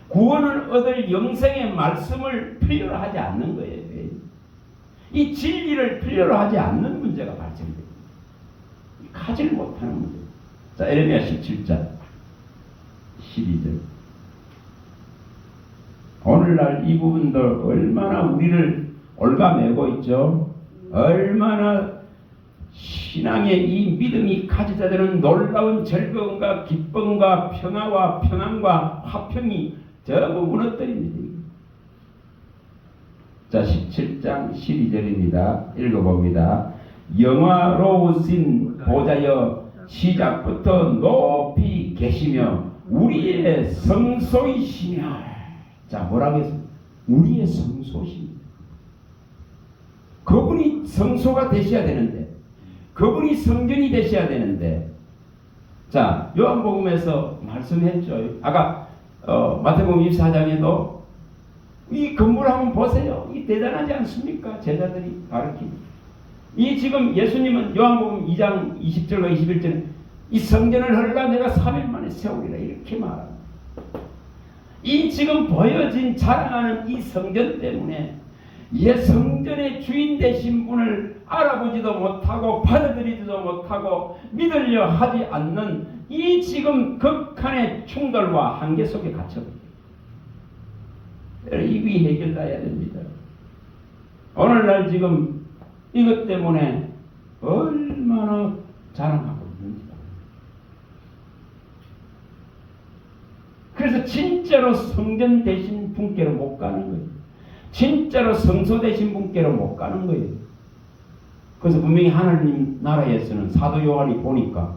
구원을 얻을 영생의 말씀을 필요로 하지 않는 거예요. 이 진리를 필요로 하지 않는 문제가 발생됩니다. 가질 못하는 문제. 자, 에레미야 17장 12절 오늘날 이 부분들 얼마나 우리를 올가매고 있죠. 얼마나 신앙의 이 믿음이 가져다 되는 놀라운 즐거움과 기쁨과 평화와 평안과 화평이 전부 무너뜨립니다. 자, 17장 12절입니다. 읽어봅니다. 영화로우신 보좌여 시작부터 높이 계시며 우리의 성소이시며. 자, 뭐라고 했어요? 우리의 성소이십니다. 그분이 성소가 되셔야 되는데, 그분이 성전이 되셔야 되는데, 자, 요한복음에서 말씀했죠. 아까 마태복음 24장에도 이 건물 한번 보세요. 이 대단하지 않습니까? 제자들이 가르치는. 이 지금 예수님은 요한복음 2장 20절과 21절에 이 성전을 헐라 내가 3일 만에 세우리라 이렇게 말합니다. 이 지금 보여진 자랑하는 이 성전 때문에 이 성전의 주인 되신 분을 알아보지도 못하고 받아들이지도 못하고 믿으려 하지 않는 이 지금 극한의 충돌과 한계 속에 갇혀버립니다. 이게 해결돼야 됩니다. 오늘날 지금 이것 때문에 얼마나 자랑하고 있는지. 그래서 진짜로 성전 되신 분께로 못 가는 거예요. 진짜로 성소 되신 분께로 못 가는 거예요. 그래서 분명히 하나님 나라에서는 사도 요한이 보니까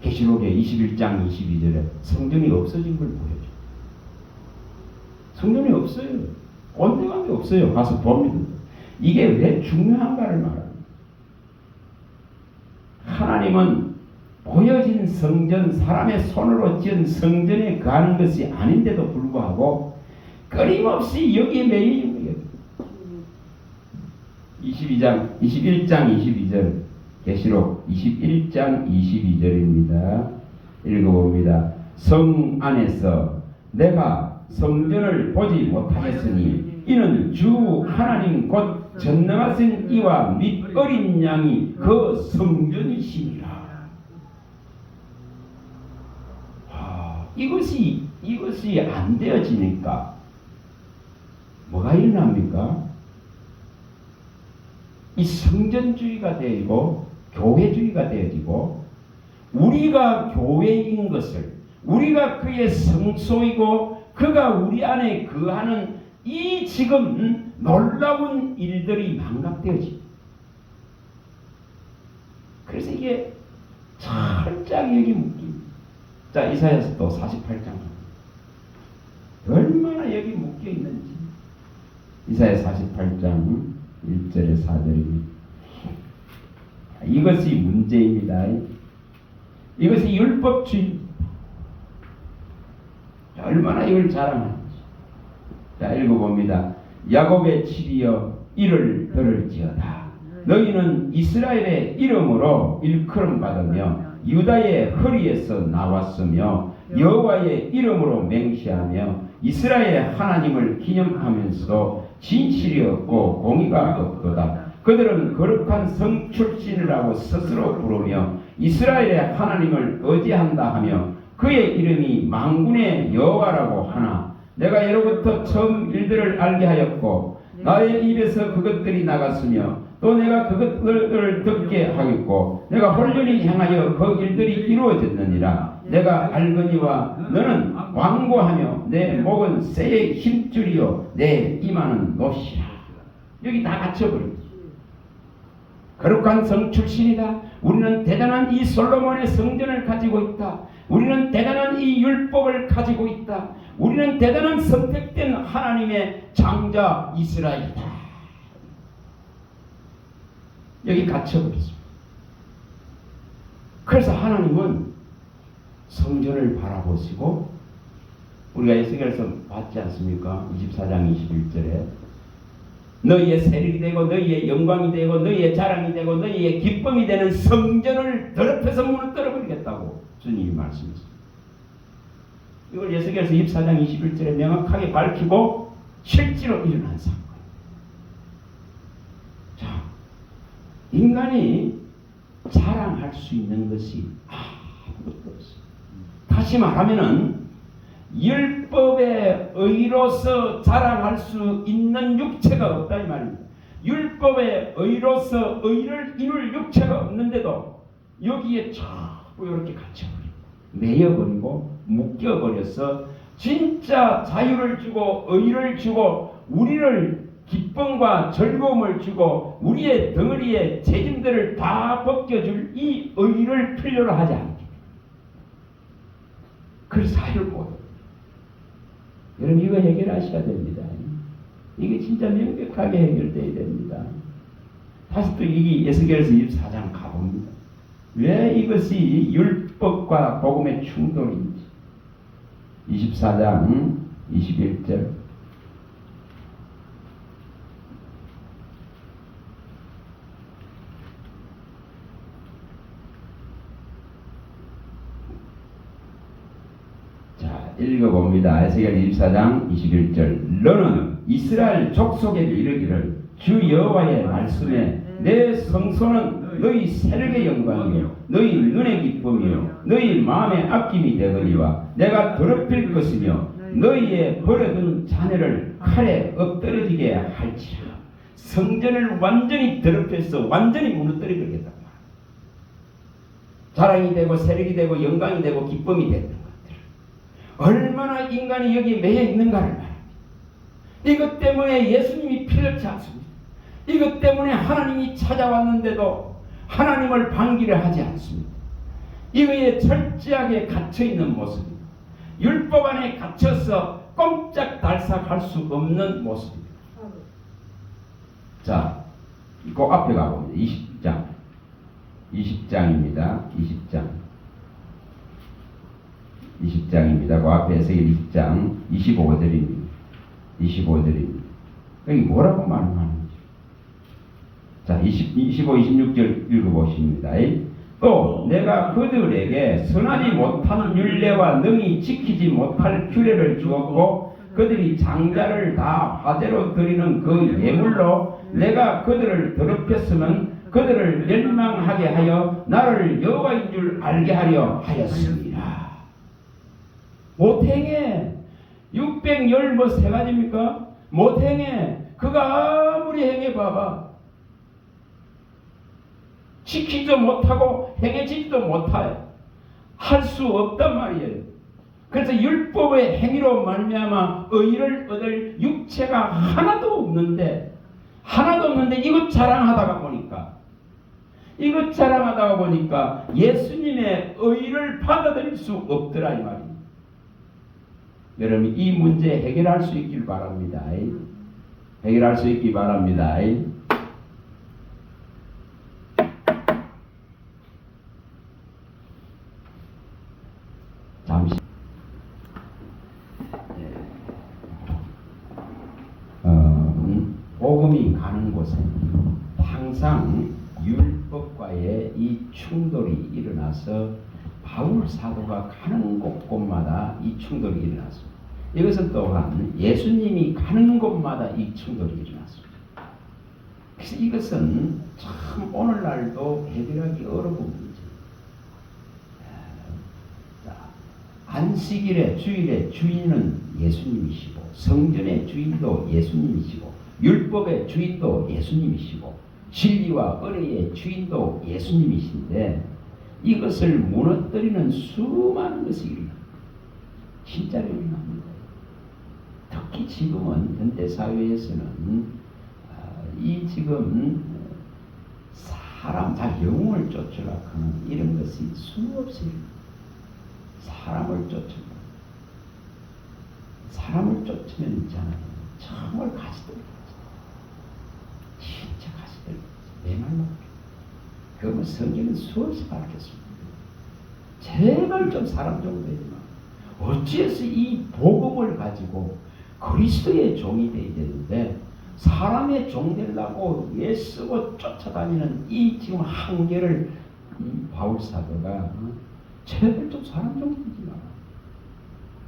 계시록에 21장 22절에 성전이 없어진 걸 보여줘요. 성전이 없어요. 온데간데 없어요. 가서 봅니다. 이게 왜 중요한가를 말합니다. 하나님은 보여진 성전, 사람의 손으로 지은 성전에 가는 것이 아닌데도 불구하고 끊임없이 여기에 매이는 거예요. 21장 22절 계시록 21장 22절입니다. 읽어봅니다. 성 안에서 내가 성전을 보지 못하겠으니 이는 주 하나님 곧 전능하신 이와 및 어린 양이 그 성전이시니라. 이것이 안 되어지니까 뭐가 일어납니까? 이 성전주의가 되고 교회주의가 되어지고 우리가 교회인 것을 우리가 그의 성소이고 그가 우리 안에 거하는 이 지금 놀라운 일들이 망각되어집니다. 그래서 이게 살짝 여기 묶입니다. 자, 이사야서 또 48장 얼마나 여기 묶여 있는지. 이사야 48장 1절에 4절입니다. 이것이 문제입니다. 이것이 율법주의입니다. 얼마나 이걸 자랑하는지. 자, 읽어봅니다. 야곱의 집이여 이를 들을지어다. 너희는 이스라엘의 이름으로 일컬음 받으며 유다의 허리에서 나왔으며 여호와의 이름으로 맹세하며 이스라엘의 하나님을 기념하면서 진실이 없고 공의가 없도다. 그들은 거룩한 성 출신이라고 스스로 부르며 이스라엘의 하나님을 의지한다 하며 그의 이름이 만군의 여호와라고 하나 내가 예로부터 처음 일들을 알게 하였고 나의 입에서 그것들이 나갔으며 또 내가 그것들을 듣게 하겠고 내가 홀연히 행하여 그 일들이 이루어졌느니라. 내가 알거니와 너는 완고하며 내 목은 새의 힘줄이요 내 이마는 노시라. 여기 다 갇혀버립니다. 거룩한 성 출신이다. 우리는 대단한 이 솔로몬의 성전을 가지고 있다. 우리는 대단한 이 율법을 가지고 있다. 우리는 대단한 선택된 하나님의 장자 이스라엘이다. 여기 갇혀버렸습니다. 그래서 하나님은 성전을 바라보시고 우리가 에스겔서 봤지 않습니까? 24장 21절에 너희의 세력이 되고 너희의 영광이 되고 너희의 자랑이 되고 너희의 기쁨이 되는 성전을 더럽혀서 무너뜨려 버리겠다고 주님이 말씀하셨습니다. 이걸 에스겔서 24장 21절에 명확하게 밝히고 실제로 일어난 사건. 자, 인간이 자랑할 수 있는 것이 아무것도 없습니다. 다시 말하면은 율법의 의로서 자랑할 수 있는 육체가 없다 이 말입니다. 율법의 의로서 의를 이룰 육체가 없는데도 여기에 자꾸 이렇게 갇혀버리고 매여버리고 묶여버려서 진짜 자유를 주고 의를 주고 우리를 기쁨과 즐거움을 주고 우리의 덩어리의 책임들을 다 벗겨줄 이 의를 필요로 하지 않게. 그래서 자유를 못. 여러분 이거 해결하셔야 됩니다. 이게 진짜 명백하게 해결돼야 됩니다. 다시 또 이게 에스겔서 24장 가봅니다. 왜 이것이 율법과 복음의 충돌인지. 24장 21절. 자, 읽어봅니다. 에스겔 24장 21절. 너는 이스라엘 족속에게 이르기를 주 여호와의 말씀에 내 성소는 너희 세력의 영광이요 너희 눈의 기쁨이요 너희 마음의 아낌이 되거니와 내가 더럽힐 것이며 너희의 버려둔 자녀를 칼에 엎드러지게 할지라. 성전을 완전히 더럽혀서 완전히 무너뜨리겠다. 자랑이 되고 세력이 되고 영광이 되고 기쁨이 됐던 것들 얼마나 인간이 여기에 매여 있는가를 말합니다. 이것 때문에 예수님이 필요치 않습니다. 이것 때문에 하나님이 찾아왔는데도 하나님을 반기를 하지 않습니다. 이거에 철저하게 갇혀있는 모습입니다. 율법 안에 갇혀서 꼼짝달싹 할 수 없는 모습입니다. 자, 그 앞에 가봅니다. 20장입니다. 20장입니다. 그 앞에서 20장 25절입니다. 25절입니다. 여기 뭐라고 말하는지. 자, 25, 26절 읽어보십니다. 또 내가 그들에게 선하지 못하는 율례와 능히 지키지 못할 규례를 주었고 그들이 장자를 다 화제로 드리는 그 예물로 내가 그들을 더럽혔으면 그들을 멸망하게 하여 나를 여호와인 줄 알게 하려 하였습니다. 못행해. 610 뭐 세 가지입니까? 못행해. 그가 아무리 행해봐봐. 지키지도 못하고 행해지지도 못해요. 할 수 없단 말이에요. 그래서 율법의 행위로 말미암아 의를 얻을 육체가 하나도 없는데 이것 자랑하다가 보니까 예수님의 의를 받아들일 수 없더라 이 말입니다. 여러분 이 문제 해결할 수 있길 바랍니다. 해결할 수 있기 바랍니다. 잠시 복음이 가는 곳에 항상 율법과의 이 충돌이 일어나서 바울 사도가 가는 곳곳마다 이 충돌이 일어났습니다. 이것은 또한 예수님이 가는 곳마다 이 충돌이 일어났습니다. 그래서 이것은 참 오늘날도 해결하기 어려운 문제입니다. 안식일의 주일의 주인은 예수님이시고 성전의 주인도 예수님이시고 율법의 주인도 예수님이시고 진리와 은혜의 주인도 예수님이신데 이것을 무너뜨리는 수많은 것이 일어납니다. 진짜로 일어납니다. 특히 지금은 현대사회에서는 이 지금 사람 다 영웅을 쫓으려고 하는 이런 것이 수없이 사람을 쫓으면 있잖아요. 정말 가시들 진짜 가시들 내 말로 그러면 성경은 수없이 밝혔습니다. 제발 좀 사람 좀 되지만 어찌해서 이 복음을 가지고 그리스도의 종이 되어야 되는데 사람의 종 되려고 애쓰고 쫓아다니는 이 지금 한계를 이 바울 사도가 제발 좀 사람 좀 되지 마라.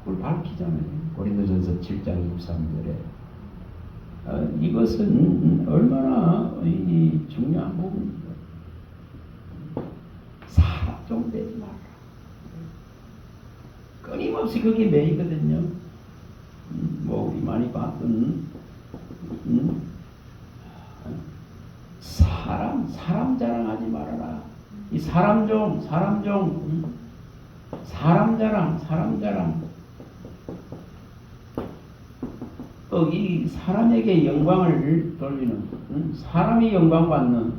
그걸 밝히잖아요. 고린도전서 7장 23절에 이것은 얼마나 중요한 부분입니다. 사람 좀 되지 마라. 끊임없이 그게 매이거든요. 뭐 우리 많이 봤던 사람 자랑하지 말아라. 이 사람 자랑. 또 이 사람에게 영광을 돌리는, 사람이 영광 받는,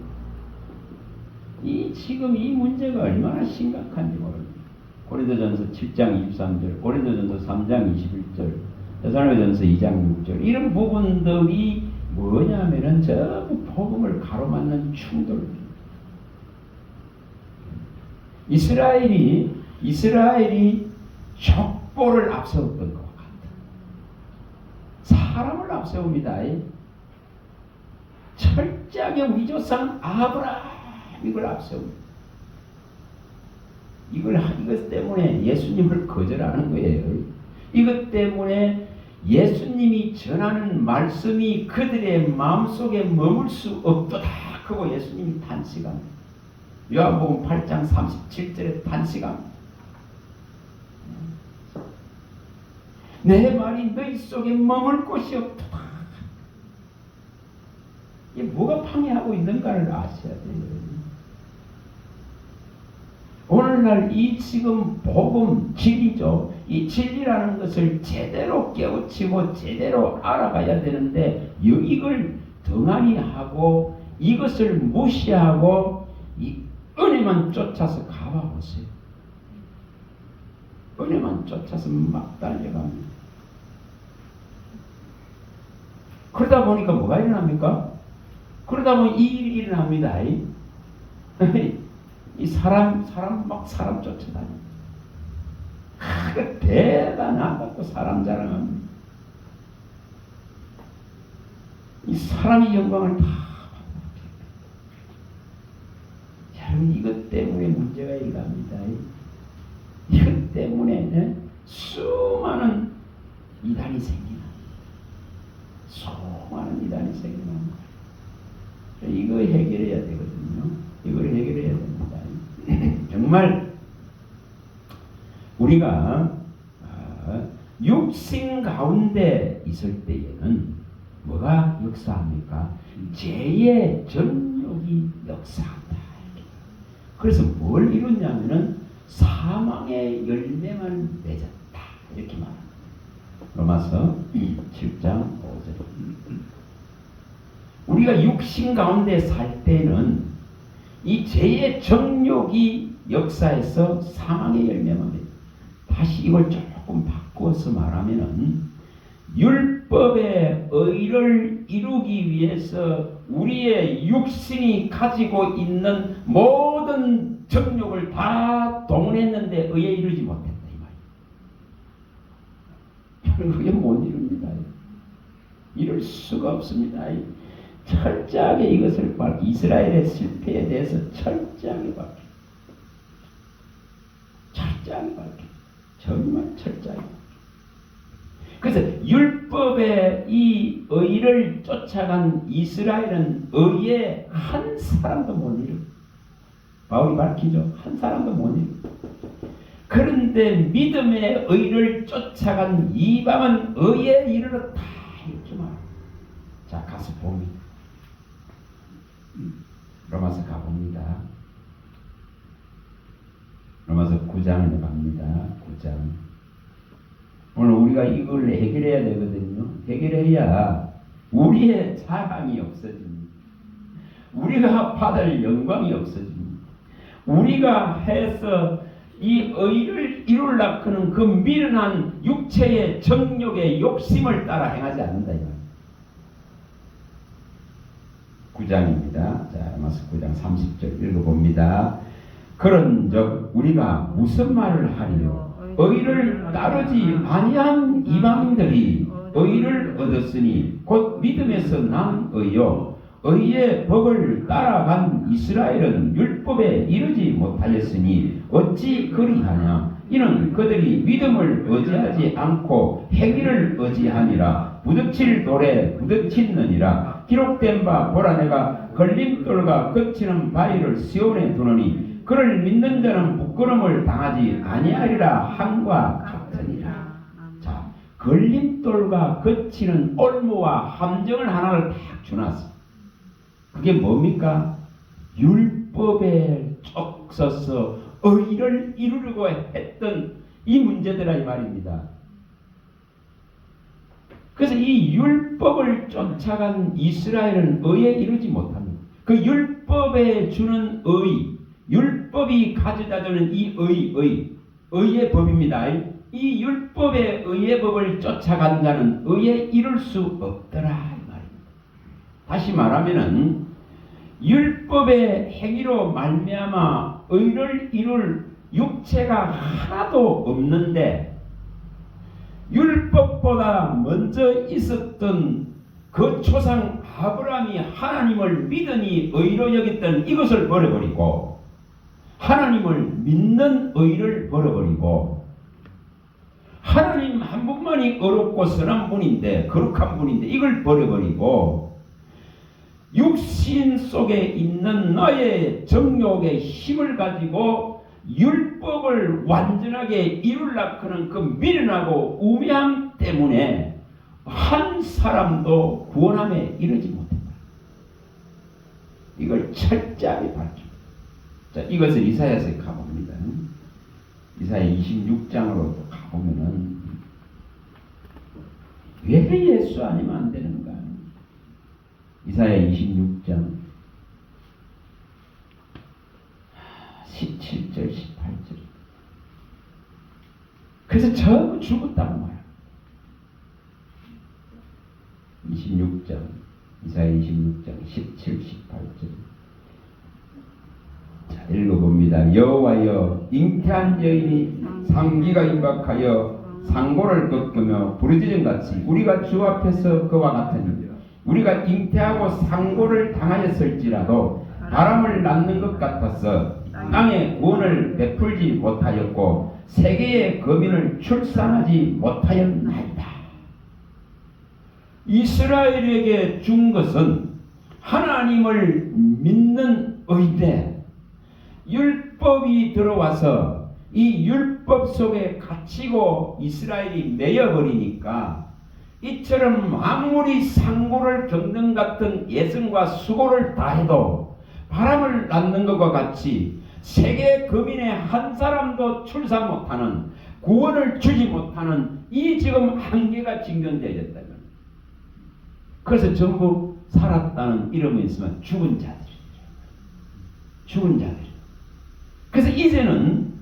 지금 이 문제가 얼마나 심각한지 모릅니다. 고린도전서 7장 23절, 고린도전서 3장 21절, 데살로니가전서 2장 6절, 이런 부분들이 뭐냐면은 전부 복음을 가로막는 충돌입니다. 이스라엘이 족보를 앞세웠던 것 같다. 사람을 앞세웁니다. 철저하게 우리 조상 아브라함 이걸 앞세웁니다. 이것 때문에 예수님을 거절하는 거예요. 이것 때문에 예수님이 전하는 말씀이 그들의 마음속에 머물 수 없도다. 그거 예수님이 탄식합니다. 요한복음 8장 37절에 탄식합니다. 내 말이 너희 속에 머물 곳이 없도다. 이게 뭐가 방해하고 있는가를 아셔야 돼요. 오늘날 이 지금 복음 진리죠. 이 진리라는 것을 제대로 깨우치고 제대로 알아가야 되는데 이걸 덩하니 하고 이것을 무시하고 이 은혜만 쫓아서 가봐보세요. 은혜만 쫓아서 막 달려갑니다. 그러다 보니까 뭐가 일어납니까? 그러다 보니 이 일이 일어납니다. 이 사람 쫓아다니. 대단하다고 사람 자랑합니다. 이 사람이 영광을 다 받아. 여러분, 이것 때문에 문제가 일어납니다. 이것 때문에 수많은 이단이 생기나. 수많은 이단이 생기나. 이거 해결해야 되거든요. 이걸 해결해야 됩니다. 정말 우리가 육신 가운데 있을 때에는 뭐가 역사합니까? 죄의 정욕이 역사한다. 그래서 뭘 이루냐면은 사망의 열매만 맺었다. 이렇게 말합니다. 로마서 7장 5절. 우리가 육신 가운데 살 때는 이 죄의 정욕이 역사해서 사망의 열매만 맺다. 다시 이걸 조금 바꾸어서 말하면은 율법의 의를 이루기 위해서 우리의 육신이 가지고 있는 모든 정욕을 다 동원했는데 의에 이르지 못했다 이 말이에요. 그게 못 이룹니다. 이룰 수가 없습니다. 철저하게 이것을 이스라엘의 실패에 대해서 철저하게 밝혀. 정말 철저하게. 그래서 율법의 이 의를 쫓아간 이스라엘은 의에 한 사람도 못 이루. 바울이 밝히죠. 한 사람도 못 이루. 그런데 믿음의 의를 쫓아간 이방은 의에 이르렀다. 이렇게 말합니다. 자, 가서 봅니다. 로마서 가봅니다. 로마서 9장을 갑니다. 9장. 오늘 우리가 이걸 해결해야 되거든요. 해결해야 우리의 자랑이 없어집니다. 우리가 받을 영광이 없어집니다. 우리가 해서 이 의를 이루려고 하는 그 미련한 육체의 정욕의 욕심을 따라 행하지 않는다. 9장입니다. 자, 로마서 9장 30절 읽어봅니다. 그런즉 우리가 무슨 말을 하리요? 의를 따르지 아니한 이방인들이 의를 얻었으니 곧 믿음에서 난 의요. 의의 법을 따라간 이스라엘은 율법에 이르지 못하였으니 어찌 그리하냐? 이는 그들이 믿음을 의지하지 않고 행위를 의지하니라. 부딪힐 돌에 부딪히느니라. 기록된 바 보라 내가 걸림돌과 거치는 바위를 시온에 두노니 그를 믿는 자는 부끄러움을 당하지 아니하리라 함과 같으니. 걸림돌과 거치는 올무와 함정을 하나를 딱 주놨어. 그게 뭡니까? 율법에 쪽 서서 의를 이루려고 했던 이 문제들아 이 말입니다. 그래서 이 율법을 쫓아간 이스라엘은 의에 이르지 못합니다. 그 율법에 주는 의, 율법이 가져다 주는 이 의의 법입니다. 이 율법의 의의 법을 쫓아간 자는 의에 이룰 수 없더라 이 말입니다. 다시 말하면은 율법의 행위로 말미암아 의를 이룰 육체가 하나도 없는데 율법보다 먼저 있었던 그 조상 아브라함이 하나님을 믿으니 의로 여겼던 이것을 버려버리고 하나님을 믿는 의를 버려버리고 하나님 한 분만이 어렵고 선한 분인데 거룩한 분인데 이걸 버려버리고 육신 속에 있는 나의 정욕의 힘을 가지고 율법을 완전하게 이루려고 하는 그 미련하고 우매함 때문에 한 사람도 구원함에 이르지 못했다. 이걸 철저하게 밝힙니다. 자, 이것을 이사야서에 가봅니다. 이사야 26장으로 가보면은 왜 예수 아니면 안 되는가? 이사야 26장 17절 18절. 그래서 전부 죽었다고 말이야. 26장 이사야 26장 17, 18절. 자, 읽어봅니다. 여호와여 잉태한 여인이 상기가 임박하여 상고를 꺾으며 부르짖음같이 우리가 주 앞에서 그와 같으니 우리가 잉태하고 상고를 당하였을지라도 바람을 낳는 것 같아서 땅에 구원을 베풀지 못하였고 세계의 거민을 출산하지 못하였나이다. 이스라엘에게 준 것은 하나님을 믿는 의인데 율법이 들어와서 이 율법 속에 갇히고 이스라엘이 매여버리니까 이처럼 아무리 상고를 겪는 같은 예성과 수고를 다해도 바람을 낳는 것과 같이 세계 거민의 한 사람도 출산 못하는 구원을 주지 못하는 이 지금 한계가 직면되어졌다면 그래서 전부 살았다는 이름이 있으면 죽은 자들이죠. 죽은 자들. 그래서 이제는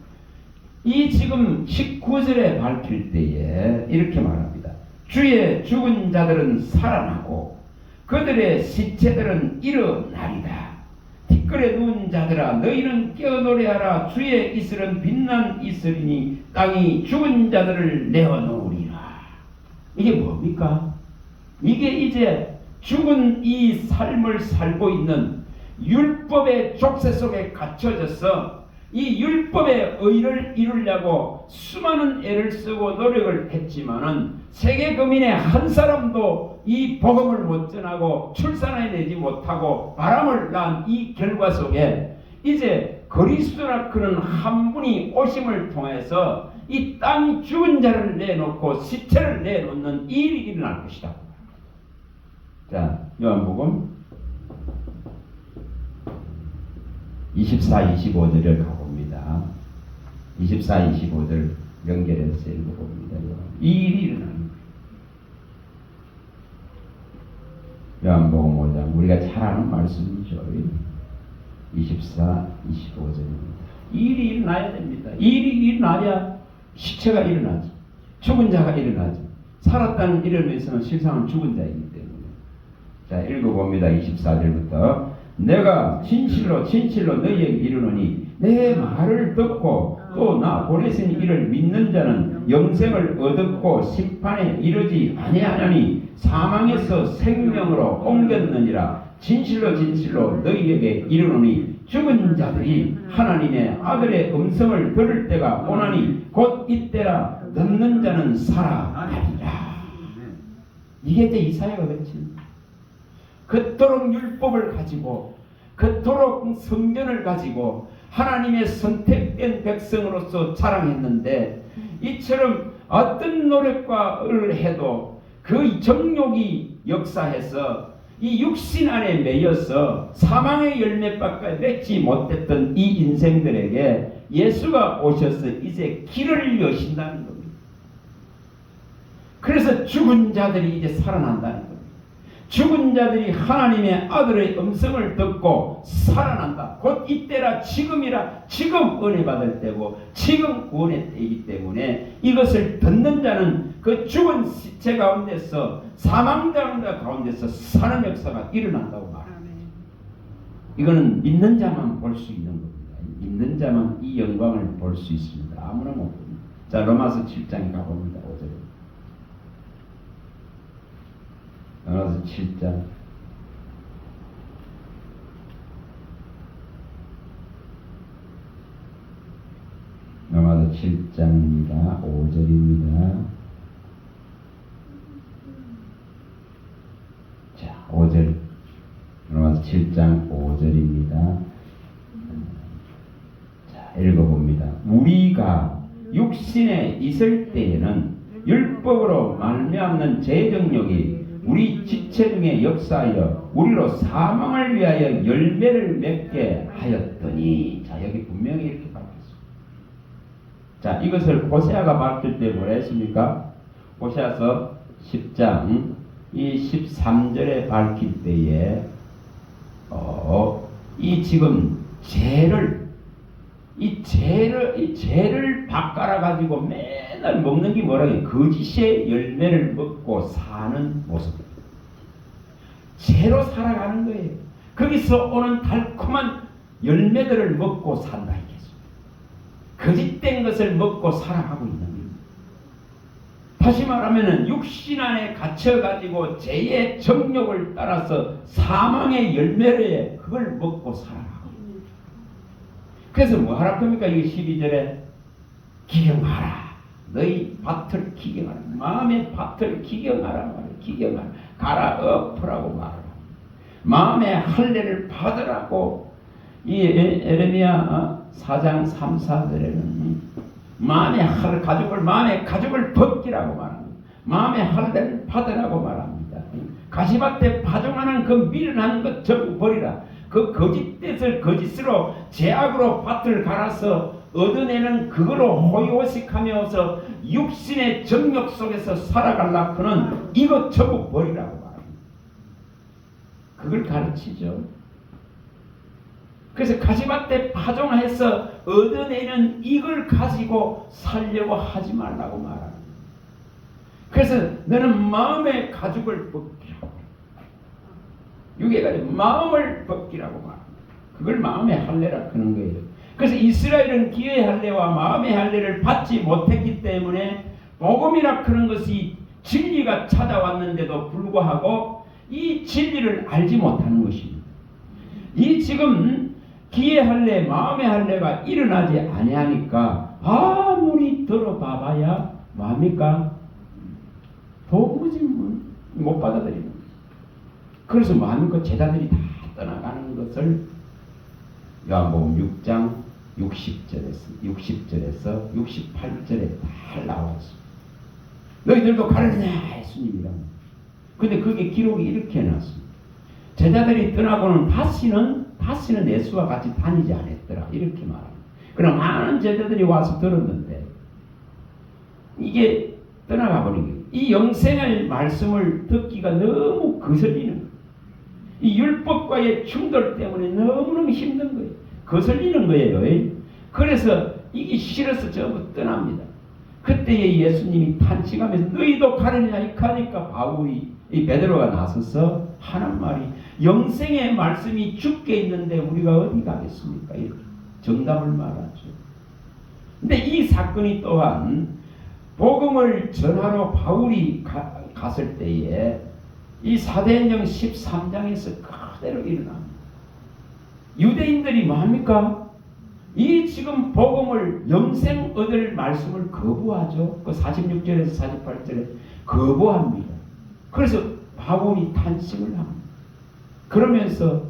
이 지금 19절에 밝힐 때에 이렇게 말합니다. 주의 죽은 자들은 살아나고 그들의 시체들은 일어나리다. 티끌에 누운 자들아 너희는 깨어 노래하라. 주의 이슬은 빛난 이슬이니 땅이 죽은 자들을 내어놓으리라. 이게 뭡니까? 이게 이제 죽은 이 삶을 살고 있는 율법의 족쇄 속에 갇혀져서 이 율법의 의를 이루려고 수많은 애를 쓰고 노력을 했지만은 세계 거민의 한 사람도 이 복음을 못 전하고 출산해내지 못하고 바람을 낳은 이 결과 속에 이제 그리스도라 그는 한 분이 오심을 통해서 이 땅 죽은 자를 내놓고 시체를 내놓는 이 일이 일어날 것이다. 자, 요한복음 24, 25절을 가봅니다. 24, 25절 연결해서 읽어봅니다. 이 일이 일어납니다. 요한복음 5장 우리가 잘 아는 말씀이죠. 24, 25절입니다. 이 일이 일어나야 됩니다. 이 일이 일어나야 시체가 일어나지. 죽은 자가 일어나지. 살았다는 이름에서는 실상은 죽은 자이기 때문에. 자, 읽어봅니다. 24절부터 내가 진실로 너희에게 이르노니 내 말을 듣고 또 나 보내신 이를 믿는 자는 영생을 얻었고 심판에 이르지 아니하나니 사망에서 생명으로 옮겼느니라. 진실로 너희에게 이르노니 죽은 자들이 하나님의 아들의 음성을 들을 때가 오나니 곧 이때라. 듣는 자는 살아나리라. 이게 이제 이사야가 외친 그토록 율법을 가지고 그토록 성전을 가지고 하나님의 선택된 백성으로서 자랑했는데 이처럼 어떤 노력을 해도 그 정욕이 역사해서 이 육신 안에 매여서 사망의 열매밖에 맺지 못했던 이 인생들에게 예수가 오셔서 이제 길을 여신다는 겁니다. 그래서 죽은 자들이 이제 살아난다는 겁니다. 죽은 자들이 하나님의 아들의 음성을 듣고 살아난다. 곧 이때라 지금이라, 지금 은혜 받을 때고 지금 구원의 때이기 때문에 이것을 듣는 자는 그 죽은 시체 가운데서 사망자 가운데서 사는 역사가 일어난다고 말합니다. 이거는 믿는 자만 볼 수 있는 겁니다. 믿는 자만 이 영광을 볼 수 있습니다. 아무나 못 봅니다. 자, 로마서 7장에 가봅니다. 5절에. 로마서 7장 로마서 7장입니다. 5절입니다. 자, 5절. 로마서 7장 5절입니다. 자, 읽어봅니다. 우리가 육신에 있을 때에는 율법으로 말미암는 죄정욕이 우리 지체 중에 역사하여 우리로 사망을 위하여 열매를 맺게 하였더니, 자, 여기 분명히 이렇게 밝혔습니다. 자, 이것을 호세아가 밝힐 때 뭐라 했습니까? 호세아서 10장 이 13절에 밝힐 때에 이 지금 이 죄를 바꿔라 가지고 맨날 먹는 게 뭐라고 거짓의 열매를 먹고 사는 모습. 죄로 살아가는 거예요. 거기서 오는 달콤한 열매들을 먹고 산다 이겠습니다. 거짓된 것을 먹고 살아가고 있는 겁니다. 다시 말하면은 육신 안에 갇혀 가지고 죄의 정욕을 따라서 사망의 열매를 그걸 먹고 살아가고. 그래서 뭐 하라 겁니까? 이 12절에 기경하라. 너희 밭을 기경하라. 마음의 밭을 기경하라 말이야. 기경하라. 가라 엎으라고 말하라. 마음의 할례를 받으라고. 이 에레미야 4장 3, 4절에는 마음의 가죽을 벗기라고 말합니다. 마음의 할례를 받으라고 말합니다. 가시밭에 파종하는 그 미련한 것 전부 버리라. 그 거짓뜻을 거짓으로 죄악으로 밭을 갈아서 얻어내는 그거로 호의호식하면서 육신의 정욕 속에서 살아가려고는 이것 전부 버리라고 말합니다. 그걸 가르치죠. 그래서 가시밭에 파종해서 얻어내는 이걸 가지고 살려고 하지 말라고 말합니다. 그래서 너는 마음의 가죽을 벗기라고, 육의 마음을 벗기라고 말합니다. 그걸 마음의 할례라 하는 거예요. 그래서 이스라엘은 기회의 할례와 마음의 할례를 받지 못했기 때문에 복음이라 하는 것이 진리가 찾아왔는데도 불구하고 이 진리를 알지 못하는 것입니다. 이 지금 기회의 할례, 마음의 할례가 일어나지 아니하니까 아무리 들어봐봐야 뭐합니까? 도무지 못 받아들이는 거예요. 그래서 많은 제자들이 다 떠나가는 것을 요한복음 6장 60절에서 68절에 다 나왔습니다. 너희들도 가르느냐 예수님이라고. 근데 그게 기록이 이렇게 해놨습니다. 제자들이 떠나고는 다시는 예수와 같이 다니지 않았더라 이렇게 말합니다. 그럼 많은 제자들이 와서 들었는데 이게 떠나가 버린 거예요. 이 영생의 말씀을 듣기가 너무 거슬리는 거예요. 이 율법과의 충돌 때문에 너무너무 힘든 거예요. 거슬리는 거예요. 그래서 이게 싫어서 전부 떠납니다. 그때에 예수님이 탄식하면서 너희도 가느냐 이카니까 바울이 이 베드로가 나서서 하는 말이 영생의 말씀이 죽게 있는데 우리가 어디 가겠습니까? 이렇게 정답을 말하죠. 근데 이 사건이 또한 복음을 전하러 바울이 갔을 때에 이 사도행전 13장에서 그대로 일어납니다. 유대인들이 뭐합니까? 이 지금 복음을 영생 얻을 말씀을 거부하죠. 그 46절에서 48절에 거부합니다. 그래서 바울이 탄식을 합니다. 그러면서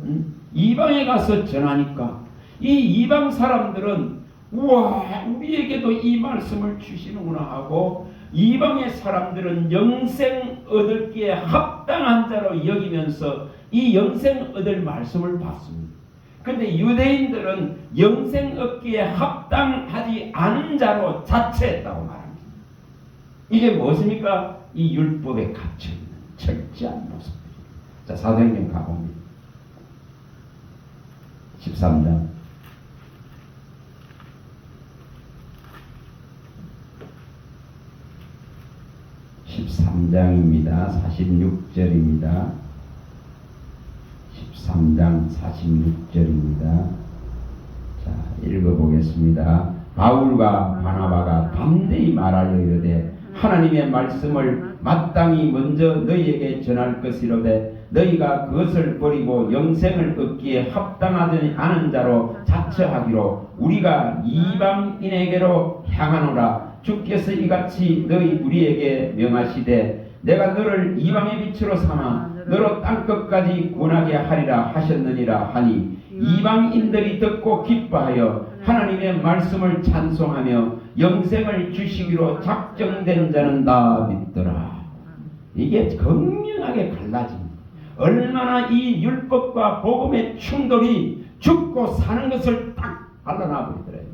이방에 가서 전하니까 이 이방 사람들은 우와 우리에게도 이 말씀을 주시는구나 하고 이방의 사람들은 영생 얻을기에 합당한 자로 여기면서 이 영생 얻을 말씀을 받습니다. 그런데 유대인들은 영생 얻기에 합당하지 않은 자로 자처했다고 말합니다. 이게 무엇입니까? 이 율법에 갇혀있는 철저한 모습입니다. 자, 사도행전 가봅니다. 13장 13장입니다. 46절입니다. 13장 46절입니다. 자, 읽어보겠습니다. 바울과 바나바가 담대히 말하여 이르되 하나님의 말씀을 마땅히 먼저 너희에게 전할 것이로되 너희가 그것을 버리고 영생을 얻기에 합당하지 않은 자로 자처하기로 우리가 이방인에게로 향하노라. 주께서 이같이 너희 우리에게 명하시되 내가 너를 이방의 빛으로 삼아 너로 땅끝까지 구원하게 하리라 하셨느니라 하니 이방인들이 듣고 기뻐하여 하나님의 말씀을 찬송하며 영생을 주시기로 작정된 자는 다 믿더라. 이게 극명하게 갈라집니다. 얼마나 이 율법과 복음의 충돌이 죽고 사는 것을 딱 갈라놔 버리더래요.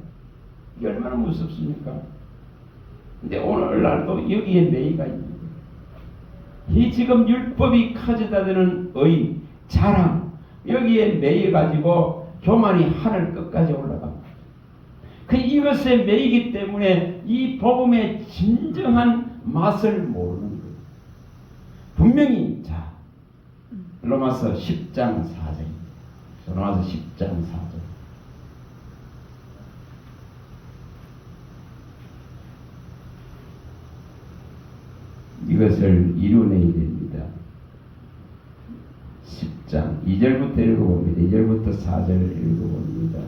이게 얼마나 무섭습니까? 근데 오늘날도 여기에 매이가 있는 거예요. 이 지금 율법이 가져다 드는 의, 자랑, 여기에 매여가지고 교만이 하늘 끝까지 올라갑니다. 그 이것에 매이기 때문에 이 복음의 진정한 맛을 모르는 거예요. 분명히 자 로마서 10장 4절 로마서 10장 4절 이것을 이루어내야 됩니다. 10장 2절부터 읽어봅니다. 2절부터 4절 읽어봅니다.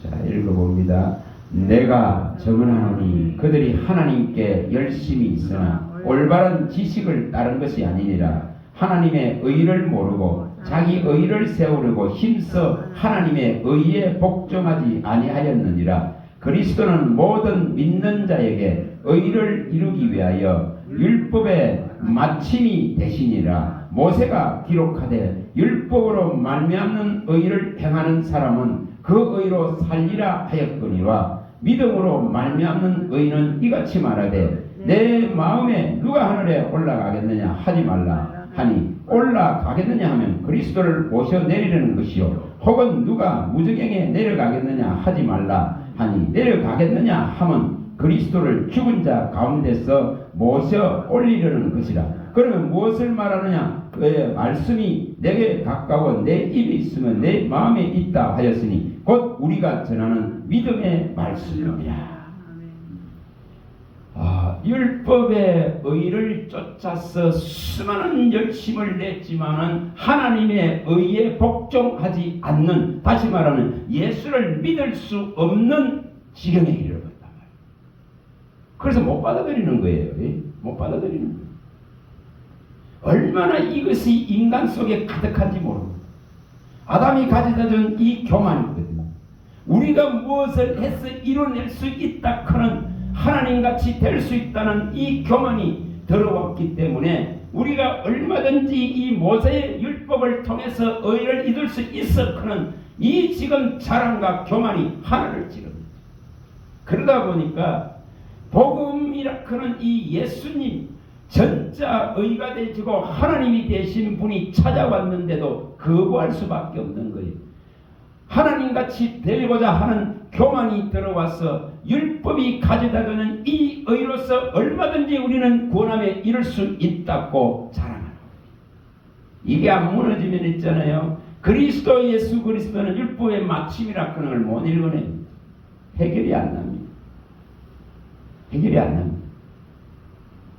자, 읽어봅니다. 내가 증언하노니 그들이 하나님께 열심히 있으나 올바른 지식을 따른 것이 아니니라. 하나님의 의를 모르고 자기 의를 세우려고 힘써 하나님의 의에 복종하지 아니하였느니라. 그리스도는 모든 믿는 자에게 의를 이루기 위하여 율법의 마침이 되시니라. 모세가 기록하되 율법으로 말미암는 의를 행하는 사람은 그 의로 살리라 하였거니와 믿음으로 말미암는 의는 이같이 말하되 내 마음에 누가 하늘에 올라가겠느냐 하지 말라 하니 올라가겠느냐 하면 그리스도를 모셔내리려는 것이요 혹은 누가 무저갱에 내려가겠느냐 하지 말라 하니 내려가겠느냐 하면 그리스도를 죽은 자 가운데서 모셔 올리려는 것이라. 그러면 무엇을 말하느냐? 그 말씀이 내게 가까워 내 입에 있으면 내 마음에 있다 하였으니 곧 우리가 전하는 믿음의 말씀이라. 율법의 의를 쫓아서 수많은 열심을 냈지만은 하나님의 의에 복종하지 않는, 다시 말하는 예수를 믿을 수 없는 지경에 이르렀단 말이에요. 그래서 못 받아들이는 거예요. 못 받아들이는 거예요. 얼마나 이것이 인간 속에 가득한지 모릅니다. 아담이 가져다 준 이 교만이거든요. 우리가 무엇을 해서 이뤄낼 수 있다 하는 하나님같이 될 수 있다는 이 교만이 들어왔기 때문에 우리가 얼마든지 이 모세의 율법을 통해서 의를 이룰 수 있어 하는 이 지금 자랑과 교만이 하늘을 찌릅니다. 그러다 보니까 복음이라 하는 이 예수님 전자 의가 되시고 하나님이 되신 분이 찾아왔는데도 거부할 수밖에 없는 거예요. 하나님같이 되고자 하는 교만이 들어와서 율법이 가져다주는 이 의로서 얼마든지 우리는 구원함에 이를 수 있다고 자랑하는 거예요. 이게 안 무너지면 있잖아요. 그리스도 예수 그리스도는 율법의 마침이라 하는 걸 못 읽어냅니다. 해결이 안 납니다. 해결이 안 납니다.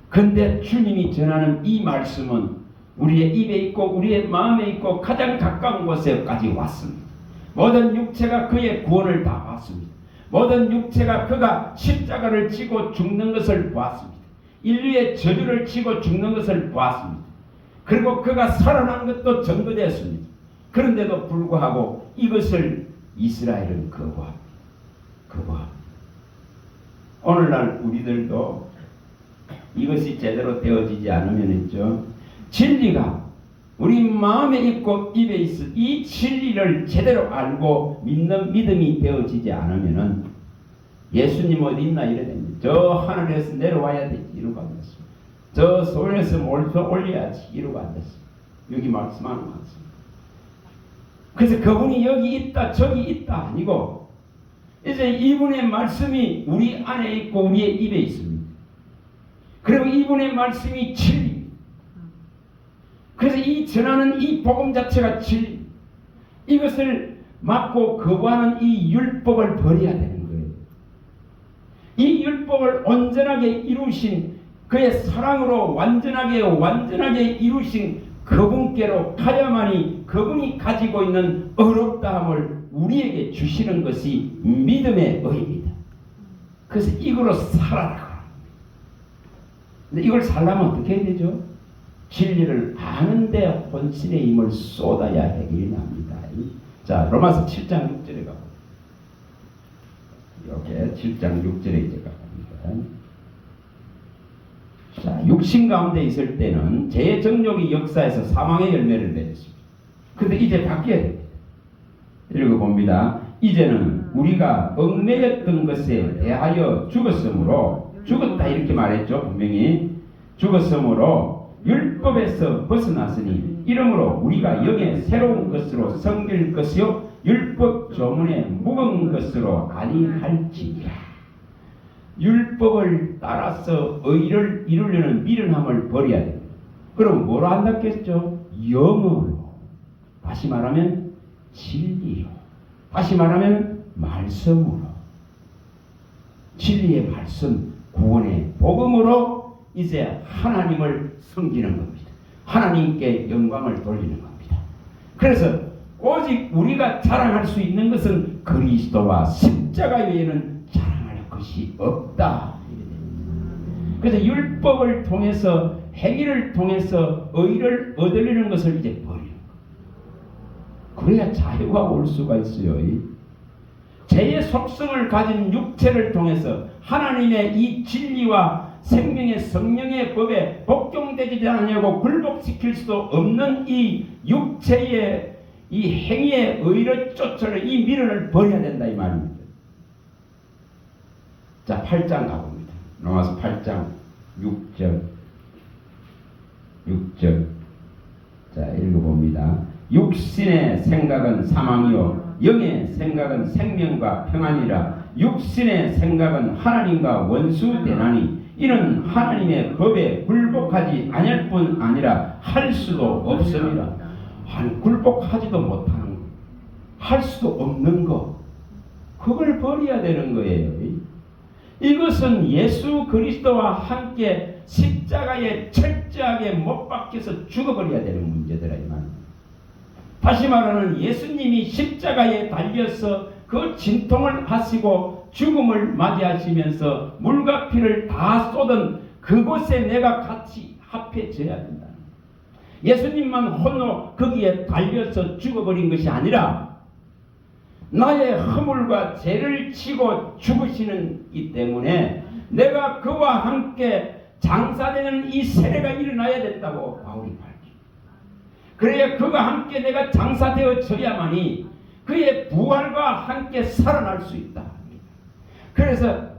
근데 주님이 전하는 이 말씀은 우리의 입에 있고 우리의 마음에 있고 가장 가까운 곳에까지 왔습니다. 모든 육체가 그의 구원을 다 봤습니다. 모든 육체가 그가 십자가를 지고 죽는 것을 보았습니다. 인류의 저주를 지고 죽는 것을 보았습니다. 그리고 그가 살아난 것도 증거되었습니다. 그런데도 불구하고 이것을 이스라엘은 거부합니다. 오늘날 우리들도 이것이 제대로 되어지지 않으면 있죠. 진리가 우리 마음에 있고 입에 있어 이 진리를 제대로 알고 믿는 믿음이 되어지지 않으면은 예수님 어디 있나 이래 됩니다. 저 하늘에서 내려와야 되지 이러고 앉았습니다. 저 소에서 몰서 올려야지 이러고 앉았습니다. 여기 말씀하는 것 같습니다. 그래서 그분이 여기 있다 저기 있다 아니고 이제 이분의 말씀이 우리 안에 있고 우리의 입에 있습니다. 그리고 이분의 말씀이 진리. 그래서 이 전하는 이 복음 자체가 진리. 이것을 막고 거부하는 이 율법을 버려야 되는 거예요. 이 율법을 온전하게 이루신 그의 사랑으로 완전하게 이루신 그분께로 가야만이 그분이 가지고 있는 어렵다함을 우리에게 주시는 것이 믿음의 의입니다. 그래서 이거로 살아라고. 근데 이걸 살려면 어떻게 해야 되죠? 진리를 아는데 혼신의 힘을 쏟아야 해결이 납니다. 자, 로마서 7장 6절에 가고 이렇게 7장 6절에 이제 가봅니다. 자, 육신 가운데 있을 때는 죄의 정욕이 역사해서 사망의 열매를 맺었습니다. 근데 이제 바뀌어야 됩니다. 읽어봅니다. 이제는 우리가 얽매였던 것에 대하여 죽었다 이렇게 말했죠. 분명히 죽었으므로 율법에서 벗어났으니 이러므로 우리가 영의 새로운 것으로 섬길 것이요 율법 조문에 묵은 것으로 아니할지니라. 율법을 따라서 의를 이루려는 미련함을 버려야 됩니다. 그럼 뭐로 한다겠죠? 영으로. 다시 말하면 진리로. 다시 말하면 말씀으로. 진리의 말씀, 구원의 복음으로 이제 하나님을 섬기는 겁니다. 하나님께 영광을 돌리는 겁니다. 그래서 오직 우리가 자랑할 수 있는 것은 그리스도와 십자가 외에는 자랑할 것이 없다. 그래서 율법을 통해서 행위를 통해서 의를 얻으려는 것을 이제 버리는 거예요. 그래야 자유가 올 수가 있어요. 죄의 속성을 가진 육체를 통해서 하나님의 이 진리와 생명의 성령의 법에 복종되지 않냐고 굴복시킬 수도 없는 이 육체의 이 행위의 의를 쫓아내 이 미련을 버려야 된다 이 말입니다. 자, 8장 가봅니다. 로마서 8장 6절. 자, 읽어봅니다. 육신의 생각은 사망이요 영의 생각은 생명과 평안이라. 육신의 생각은 하나님과 원수되나니 이는 하나님의 법에 굴복하지 아니할 뿐 아니라 할 수도 없습니다. 아니, 굴복하지도 못하는 거, 할 수도 없는 거, 그걸 버려야 되는 거예요. 이것은 예수 그리스도와 함께 십자가에 철저하게 못 박혀서 죽어버려야 되는 문제더라 이 말입니다. 다시 말하는 예수님이 십자가에 달려서 그 진통을 하시고 죽음을 맞이하시면서 물과 피를 다 쏟은 그곳에 내가 같이 합해져야 된다. 예수님만 홀로 거기에 달려서 죽어버린 것이 아니라 나의 허물과 죄를 지고 죽으시는 이 때문에 내가 그와 함께 장사되는 이 세례가 일어나야 된다고 바울이 밝힙니다. 그래야 그와 함께 내가 장사되어져야만이 그의 부활과 함께 살아날 수 있다. 그래서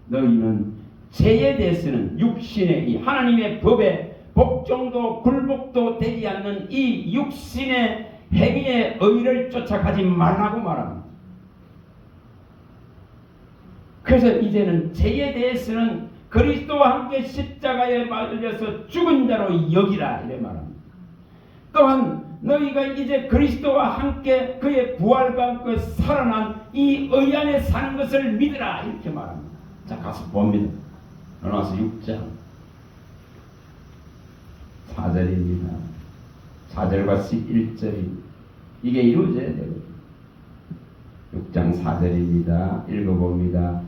너희는 죄에 대해서는 육신의 이 하나님의 법에 복종도 굴복도 되지 않는 이 육신의 행위의 의를 쫓아가지 말라고 말합니다. 그래서 이제는 죄에 대해서는 그리스도와 함께 십자가에 맞아서 죽은 자로 여기라 이래 말합니다. 또한 너희가 이제 그리스도와 함께 그의 부활과 함께 살아난 이 의 안에 사는 것을 믿으라 이렇게 말합니다. 자, 가서 봅니다. 로마서 6장 4절입니다. 4절과 11절이 이게 이루어져야 되거든요. 6장 4절입니다. 읽어봅니다.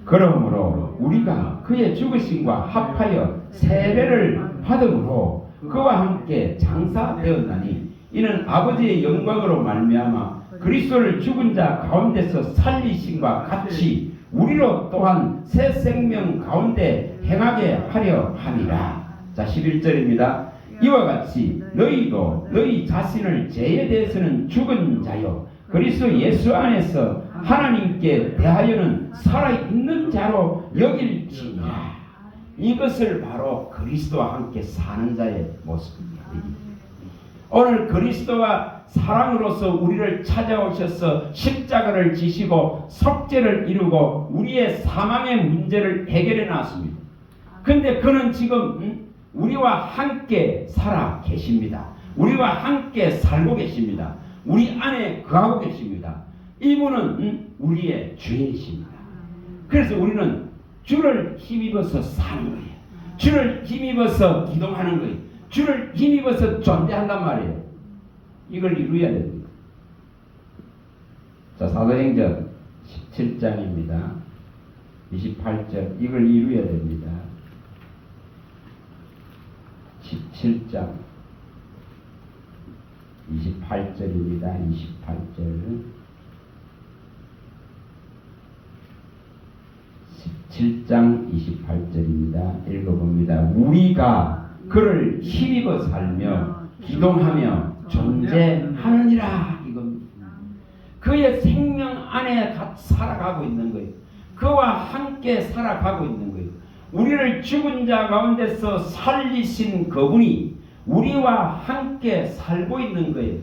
그러므로 우리가 그의 죽으심과 합하여 세례를 받음으로 그와 함께 장사되었나니 이는 아버지의 영광으로 말미암아 그리스도를 죽은 자 가운데서 살리심과 같이 우리로 또한 새 생명 가운데 행하게 하려 함이라. 자, 11절입니다. 이와 같이 너희도 너희 자신을 죄에 대해서는 죽은 자요 그리스도 예수 안에서 하나님께 대하여는 살아있는 자로 여길지니라. 이것을 바로 그리스도와 함께 사는 자의 모습입니다. 오늘 그리스도가 사랑으로서 우리를 찾아오셔서 십자가를 지시고 속죄를 이루고 우리의 사망의 문제를 해결해 놨습니다. 근데 그는 지금 우리와 함께 살아 계십니다. 우리와 함께 살고 계십니다. 우리 안에 거하고 계십니다. 이분은 우리의 주인이십니다. 그래서 우리는 주를 힘입어서 사는 거예요. 주를 힘입어서 기동하는 거예요. 주를 힘입어서 존재한단 말이에요. 이걸 이루어야 됩니다. 자, 사도행전 17장입니다. 28절 이걸 이루어야 됩니다. 17장 28절입니다. 28절 17장 28절입니다. 읽어봅니다. 우리가 그를 힘입어 살며 기동하며 존재하느니라. 이겁니다. 그의 생명 안에 살아가고 있는 거예요. 그와 함께 살아가고 있는 거예요. 우리를 죽은 자 가운데서 살리신 그분이 우리와 함께 살고 있는 거예요.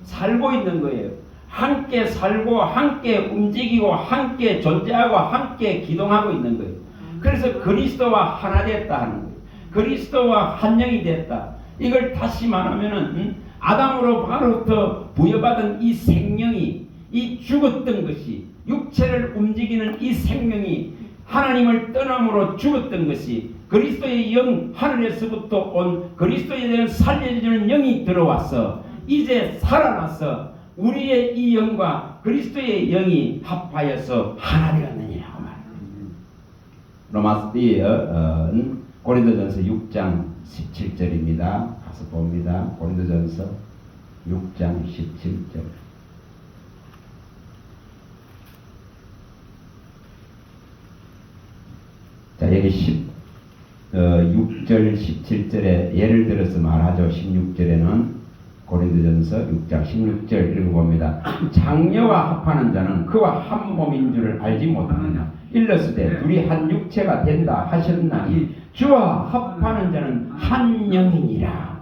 살고 있는 거예요. 함께 살고 함께 움직이고 함께 존재하고 함께 기동하고 있는 거예요. 그래서 그리스도와 하나 됐다 하는 거예요. 그리스도와 한 영이 됐다. 이걸 다시 말하면은 아담으로부터 부여받은 이 생명이, 이 죽었던 것이, 육체를 움직이는 이 생명이 하나님을 떠남으로 죽었던 것이 그리스도의 영, 하늘에서부터 온 그리스도에 대한 살려주는 영이 들어와서 이제 살아나서 우리의 이 영과 그리스도의 영이 합하여서 하나 되었느니라고 말합니다. 고린도전서 6장 17절입니다. 가서 봅니다. 고린도전서 6장 17절. 자, 여기 6절 17절에 예를 들어서 말하죠. 16절에는 고린도전서 6장 16절 읽어봅니다. 장녀와 합하는 자는 그와 한 몸인 줄을 알지 못하느냐. 일렀으되 둘이 한 육체가 된다 하셨나니 주와 합하는 자는 한 영이니라.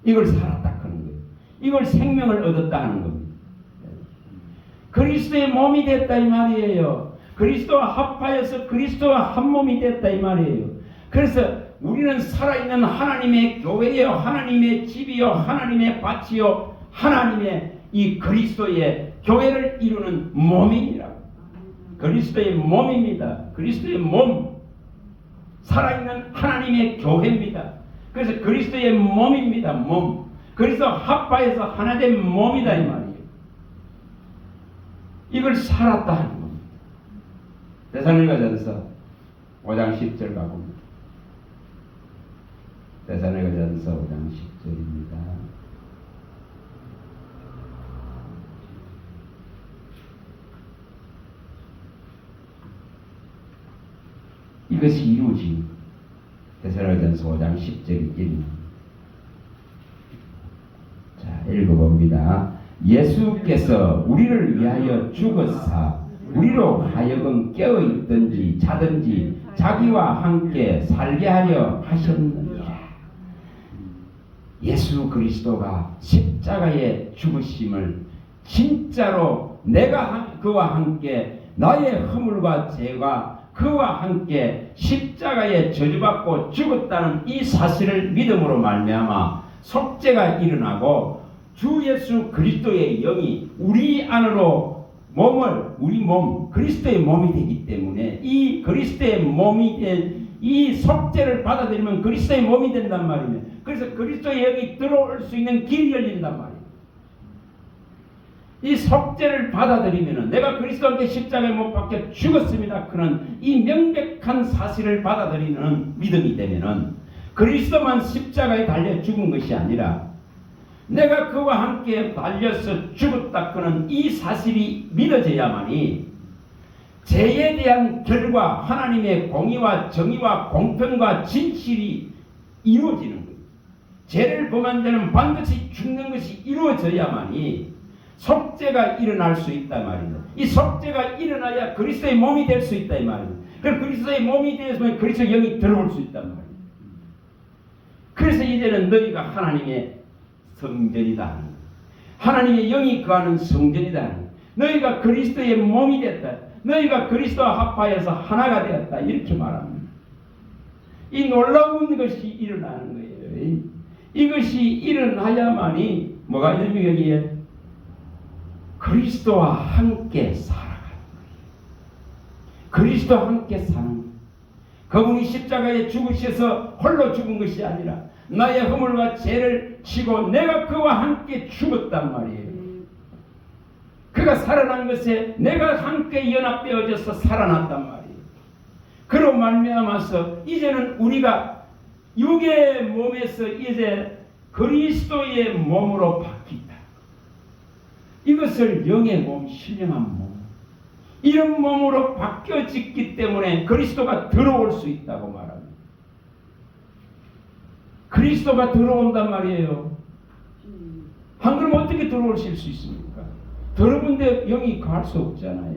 이걸 살았다 하는 거예요. 이걸 생명을 얻었다 하는 겁니다. 그리스도의 몸이 됐다 이 말이에요. 그리스도와 합하여서 그리스도와 한 몸이 됐다 이 말이에요. 그래서 우리는 살아있는 하나님의 교회요, 하나님의 집이요, 하나님의 밭이요, 하나님의 이 그리스도의 교회를 이루는 몸이니라. 그리스도의 몸입니다. 그리스도의 몸, 살아있는 하나님의 교회입니다. 그래서 그리스도의 몸입니다. 몸. 그래서 합하여서 하나된 몸이다 이 말이에요. 이걸 살았다 하는 겁니다. 데살로니가전서 5장 10절 가봅니다. 데살로니가전서 5장 10절입니다. 이것이 이루어진 데살로니가전서 5장 10절이 1. 자, 읽어봅니다. 예수께서 우리를 위하여 죽으사 우리로 하여금 깨어있든지 자든지 자기와 함께 살게 하려 하셨느니라. 예수 그리스도가 십자가에 죽으심을 진짜로 내가 그와 함께 나의 허물과 죄가 그와 함께 십자가에 저주받고 죽었다는 이 사실을 믿음으로 말미암아 속죄가 일어나고 주 예수 그리스도의 영이 우리 안으로 우리 몸 그리스도의 몸이 되기 때문에 이 그리스도의 몸이 된 이 속죄를 받아들이면 그리스도의 몸이 된단 말이에요. 그래서 그리스도의 영이 들어올 수 있는 길이 열린단 말이에요. 이 속죄를 받아들이면 내가 그리스도와 함께 십자가에 못 박혀 죽었습니다. 그런 이 명백한 사실을 받아들이는 믿음이 되면은 그리스도만 십자가에 달려 죽은 것이 아니라 내가 그와 함께 달려서 죽었다 그는 이 사실이 믿어져야만이 죄에 대한 결과, 하나님의 공의와 정의와 공평과 진실이 이루어지는 거예요. 죄를 범한 자는 반드시 죽는 것이 이루어져야만이 속죄가 일어날 수 있다 말입니다. 이 속죄가 일어나야 그리스도의 몸이 될 수 있다 이 말입니다. 그럼 그리스도의 몸이 되었으면 그리스도의 영이 들어올 수 있단 말입니다. 그래서 이제는 너희가 하나님의 성전이다. 하나님의 영이 거하는 성전이다. 너희가 그리스도의 몸이 됐다. 너희가 그리스도와 합하여서 하나가 되었다. 이렇게 말합니다. 이 놀라운 것이 일어나는 거예요. 이것이 일어나야만이 뭐가 있냐면 여기에 그리스도와 함께 살아가는 거예요. 그리스도와 함께 사는 거예요. 그분이 십자가에 죽으셔서 홀로 죽은 것이 아니라 나의 허물과 죄를 치고 내가 그와 함께 죽었단 말이에요. 그가 살아난 것에 내가 함께 연합되어져서 살아났단 말이에요. 그로 말미암아서 이제는 우리가 육의 몸에서 이제 그리스도의 몸으로 바뀐다. 이것을 영의 몸, 신령한 몸, 이런 몸으로 바뀌어졌기 때문에 그리스도가 들어올 수 있다고 말합니다. 그리스도가 들어온단 말이에요. 안 그러면 어떻게 들어오실 수 있습니까? 들어본데 영이 갈 수 없잖아요.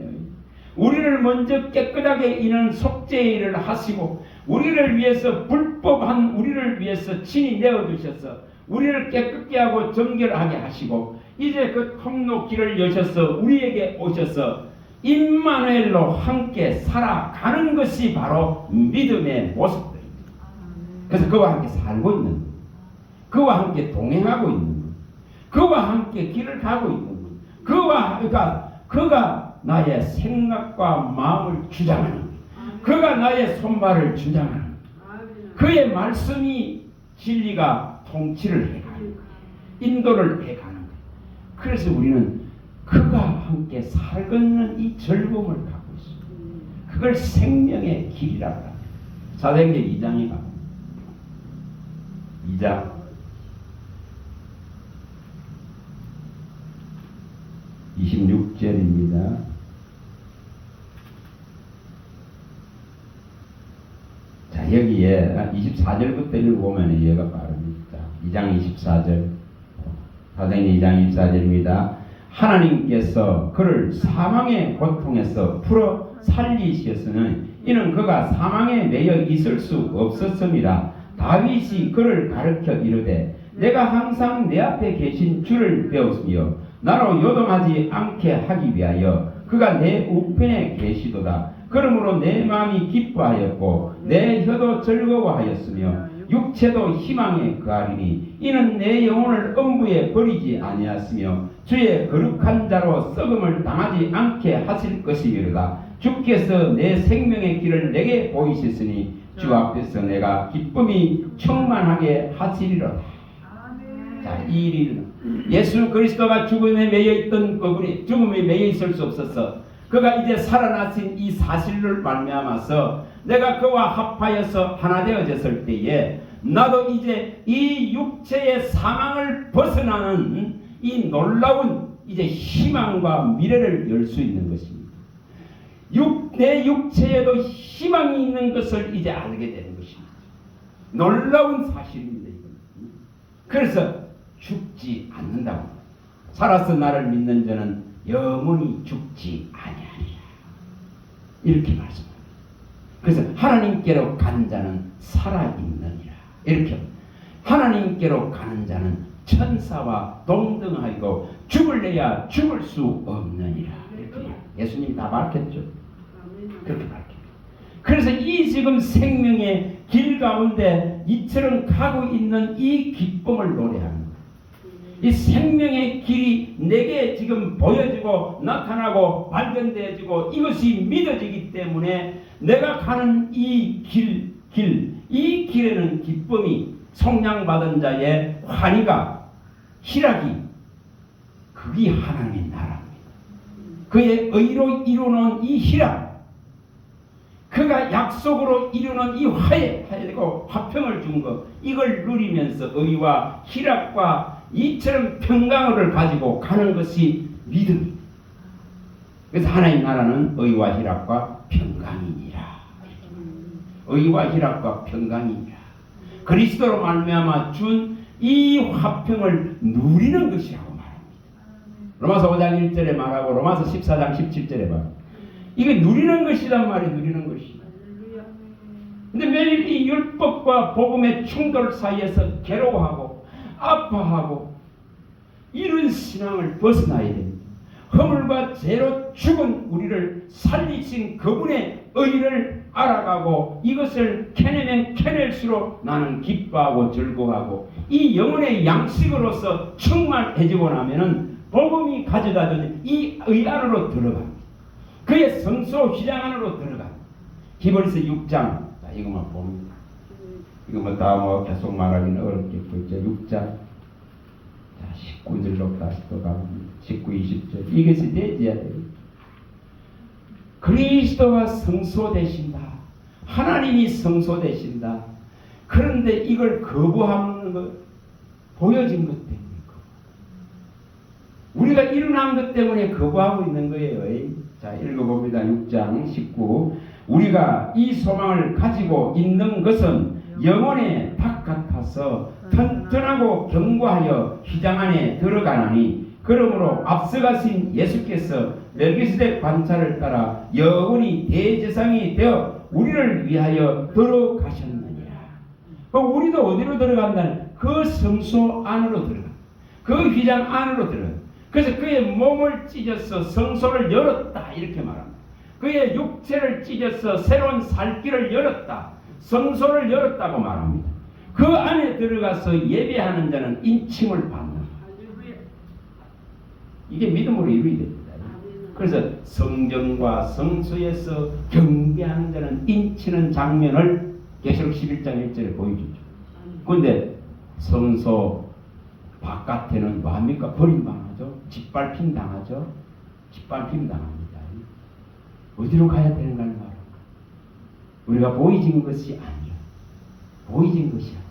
우리를 먼저 깨끗하게 이는 속죄의 일을 하시고 우리를 위해서 불법한 우리를 위해서 친히 내어주셔서 우리를 깨끗게 하고 정결하게 하시고 이제 그 통로 길을 여셔서 우리에게 오셔서 임마누엘로 함께 살아가는 것이 바로 믿음의 모습들입니다. 그래서 그와 함께 살고 있는 것, 그와 함께 동행하고 있는 것, 그와 함께 길을 가고 있는 것, 그가 나의 생각과 마음을 주장하는 것, 그가 나의 손발을 주장하는 것, 그의 말씀이 진리가 통치를 해가는 것, 인도를 해가는 것. 그래서 우리는 그가 함께 살고있는 이 즐거움을 갖고 있습니다. 그걸 생명의 길이라고 합니다. 사도행전 2장에 가면 2장 26절입니다. 자, 여기에 24절부터 읽어보면 이해가 빠릅니다. 2장 24절. 사도행전 2장 24절입니다. 하나님께서 그를 사망의 고통에서 풀어 살리셨으니 이는 그가 사망에 매여 있을 수 없었음이라. 다윗이 그를 가르쳐 이르되 내가 항상 내 앞에 계신 주를 배웠으며 나로 요동하지 않게 하기 위하여 그가 내 우편에 계시도다. 그러므로 내 마음이 기뻐하였고 내 혀도 즐거워하였으며 육체도 희망에 거하리니 이는 내 영혼을 음부에 버리지 아니하였으며 주의 거룩한 자로 썩음을 당하지 않게 하실 것이미로다. 주께서 내 생명의 길을 내게 보이셨으니 주 앞에서 내가 기쁨이 충만하게 하시리로다. 자, 이 일은 예수 그리스도가 죽음에 매여 있던 그분이 죽음에 매여 있을 수 없어서 그가 이제 살아나신 이 사실을 말미암아서 내가 그와 합하여서 하나 되어졌을 때에 나도 이제 이 육체의 사망을 벗어나는 이 놀라운 이제 희망과 미래를 열 수 있는 것입니다. 내 육체에도 희망이 있는 것을 이제 알게 되는 것입니다. 놀라운 사실입니다. 이건. 그래서 죽지 않는다고. 살아서 나를 믿는 자는 영원히 죽지 아니하리라. 이렇게 말씀합니다. 그래서 하나님께로 간 자는 살아있느니라. 이렇게 하나님께로 가는 자는 천사와 동등하고 죽을래야 죽을 수 없느니라. 이렇게 예수님이 다 밝혔죠. 그렇게 밝힙니다. 그래서 이 지금 생명의 길 가운데 이처럼 가고 있는 이 기쁨을 노래합니다. 이 생명의 길이 내게 지금 보여지고 나타나고 발견되어지고 이것이 믿어지기 때문에 내가 가는 이 이 길에는 기쁨이 속량받은 자의 환희가 희락이 그게 하나님의 나라입니다. 그의 의로 이루는 이 희락, 그가 약속으로 이루는 이 화해되고 화평을 준 것, 이걸 누리면서 의와 희락과 이처럼 평강을 가지고 가는 것이 믿음입니다. 그래서 하나님 나라는 의와 희락과 평강이니라. 의와 희락과 평강이니라. 그리스도로 말미암아 준 이 화평을 누리는 것이라고 말합니다. 로마서 5장 1절에 말하고 로마서 14장 17절에 말하고 이게 누리는 것이란 말이 누리는 것이다. 근데 매일 이 율법과 복음의 충돌 사이에서 괴로워하고 아파하고 이런 신앙을 벗어나야 됩니다. 허물과 죄로 죽은 우리를 살리신 그분의 의를 알아가고 이것을 캐내면 캐낼수록 나는 기뻐하고 즐거워하고 이 영혼의 양식으로서 충만해지고 나면은 복음이 가져다준 이 의 안으로 들어갑니다. 그의 성소 휘장 안으로 들어갑니다. 히브리서 6장 자, 이것만 봅니다. 이거 뭐 다 뭐 계속 말하기는 어렵겠고 이제 6장 자, 19절로 다시 또 가봅니다. 19, 20절 이것이 되어야 됩니다. 그리스도가 성소 되신다. 하나님이 성소 되신다. 그런데 이걸 거부하는 것 보여진 것 때문에 우리가 일어난 것 때문에 거부하고 있는 거예요. 자 읽어봅니다. 6장 19 우리가 이 소망을 가지고 있는 것은 영혼의 닭 같아서 튼튼하고 견고하여 휘장 안에 들어가나니 그러므로 앞서가신 예수께서 멜기세덱 관찰을 따라 영원히 대제사장이 되어 우리를 위하여 들어가셨느니라. 우리도 어디로 들어간다는 그 성소 안으로 들어가. 그 휘장 안으로 들어가. 그래서 그의 몸을 찢어서 성소를 열었다 이렇게 말합니다. 그의 육체를 찢어서 새로운 살길을 열었다. 성소를 열었다고 말합니다. 그 안에 들어가서 예배하는 자는 인침을 받는 이게 믿음으로 이루어야 됩니다. 그래서 성전과 성소에서 경배하는 자는 인치는 장면을 계시록 11장 1절에 보여주죠. 그런데 성소 바깥에는 뭐합니까? 버림당하죠. 짓밟힘 당하죠. 짓밟힘 당합니다. 어디로 가야 되는가 하는 말은 우리가 보이진 것이 아니야. 보이진 것이 아니야.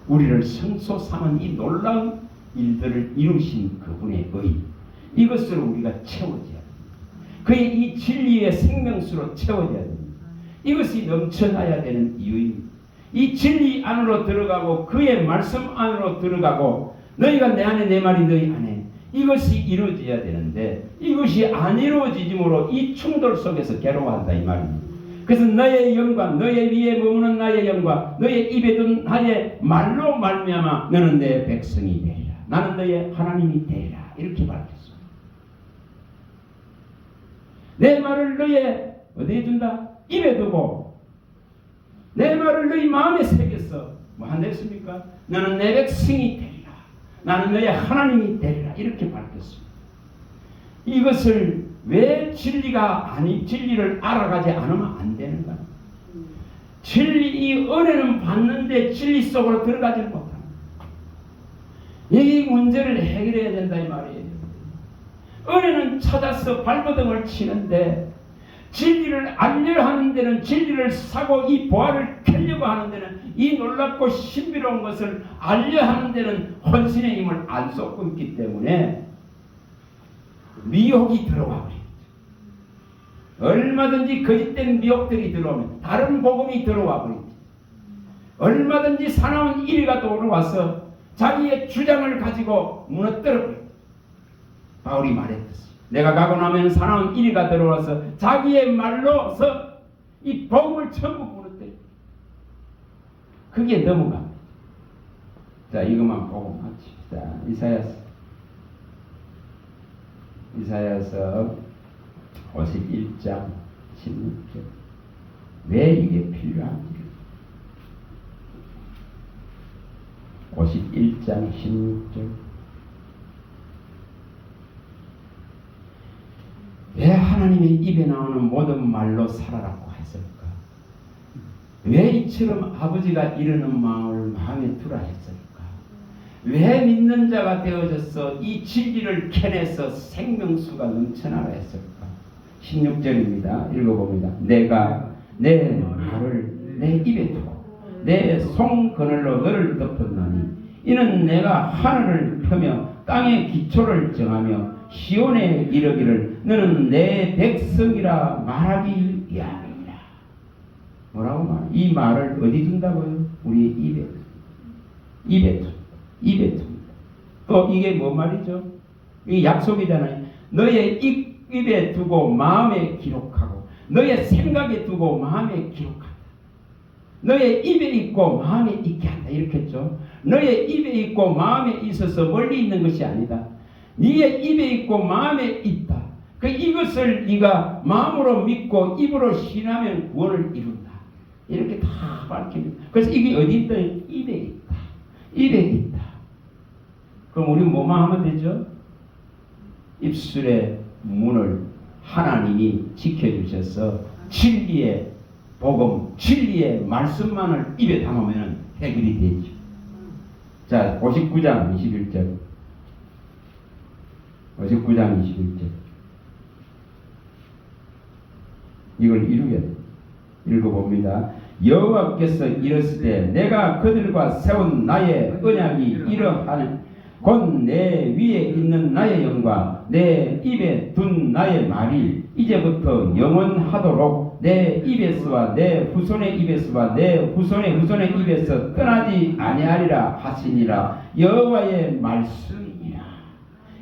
우리를 성소 삼은 이 놀라운 일들을 이루신 그분의 의 이것으로 우리가 채워져야 됩니다. 그의 이 진리의 생명수로 채워져야 됩니다. 이것이 넘쳐나야 되는 이유입니다. 이 진리 안으로 들어가고 그의 말씀 안으로 들어가고 너희가 내 안에 내 말이 너희 안에 이것이 이루어져야 되는데 이것이 안 이루어지므로 이 충돌 속에서 괴로워한다 이 말입니다. 그래서 너의 영광 너의 위에 머무는 나의 영광 너의 입에 든 나의 말로 말미암아 너는 내 백성이 되리라. 나는 너의 하나님이 되리라. 이렇게 밝혔습니다. 내 말을 너의 어디에 둔다? 입에 두고 내 말을 너희 마음에 새겼어. 뭐 한다 했습니까? 너는 내 백성이 되리라. 나는 너의 하나님이 되리라. 이렇게 밝혔습니다. 이것을 왜 진리가 아니 진리를 알아가지 않으면 안 되는가? 진리 이 은혜는 받는데 진리 속으로 들어가지 못합니다. 이 문제를 해결해야 된다 이 말이에요. 은혜는 찾아서 발버둥을 치는데 진리를 알려고 하는 데는 진리를 사고 이 보화를 켜려고 하는 데는 이 놀랍고 신비로운 것을 알려 하는 데는 헌신의 힘을 안 쏟고 있기 때문에 미혹이 들어와 버립니다. 얼마든지 거짓된 미혹들이 들어오면 다른 복음이 들어와 버립니다. 얼마든지 사나운 이리가 돌아와서 자기의 주장을 가지고 무너뜨려 버립니다. 바울이 말했듯이 내가 가고 나면 사나운 이리가 들어와서 자기의 말로서 이 복음을 전부 무너뜨려. 그게 넘어갑니다. 자 이것만 보고 마칩시다. 이사야서 51장 16절 왜 이게 필요한지 51장 16절 왜 하나님의 입에 나오는 모든 말로 살아라고 했을까? 왜 이처럼 아버지가 이르는 마음을 마음에 두라 했을까? 왜 믿는 자가 되어져서 이 진리를 캐내서 생명수가 넘쳐나라 했을까? 16절입니다. 읽어봅니다. 내가 내 말을 내 입에 두고 내 손그늘로 너를 덮었나니 이는 내가 하늘을 펴며 땅의 기초를 정하며 시온에 이르기를 너는 내 백성이라 말하기 위함이니라. 뭐라고 말? 이 말을 어디 둔다고요? 우리 입에 둡니다. 또 이게 뭐 말이죠? 이 약속이잖아요. 너의 입에 두고 마음에 기록하고 너의 생각에 두고 마음에 기록한다. 너의 입에 있고 마음에 있게 한다. 이렇게 했죠. 너의 입에 있고 마음에 있어서 멀리 있는 것이 아니다. 네의 입에 있고 마음에 있다. 이것을 네가 마음으로 믿고 입으로 신하면 구원을 이룬다. 이렇게 다 밝힙니다. 그래서 이게 어디 있다? 입에 있다. 입에 있다. 그럼 우리 뭐만 하면 되죠? 입술의 문을 하나님이 지켜주셔서 진리의 복음, 진리의 말씀만을 입에 담으면 해결이 되죠. 자, 59장 21절. 59장 21절. 이걸 이루게 돼. 읽어봅니다. 여호와께서 이르시되 내가 그들과 세운 나의 언약이 이러하니 곧 내 위에 있는 나의 영과 내 입에 둔 나의 말이 이제부터 영원하도록 내 입에서와 내 후손의 입에서와 내 후손의 후손의 입에서 떠나지 아니하리라 하시니라. 여호와의 말씀이야.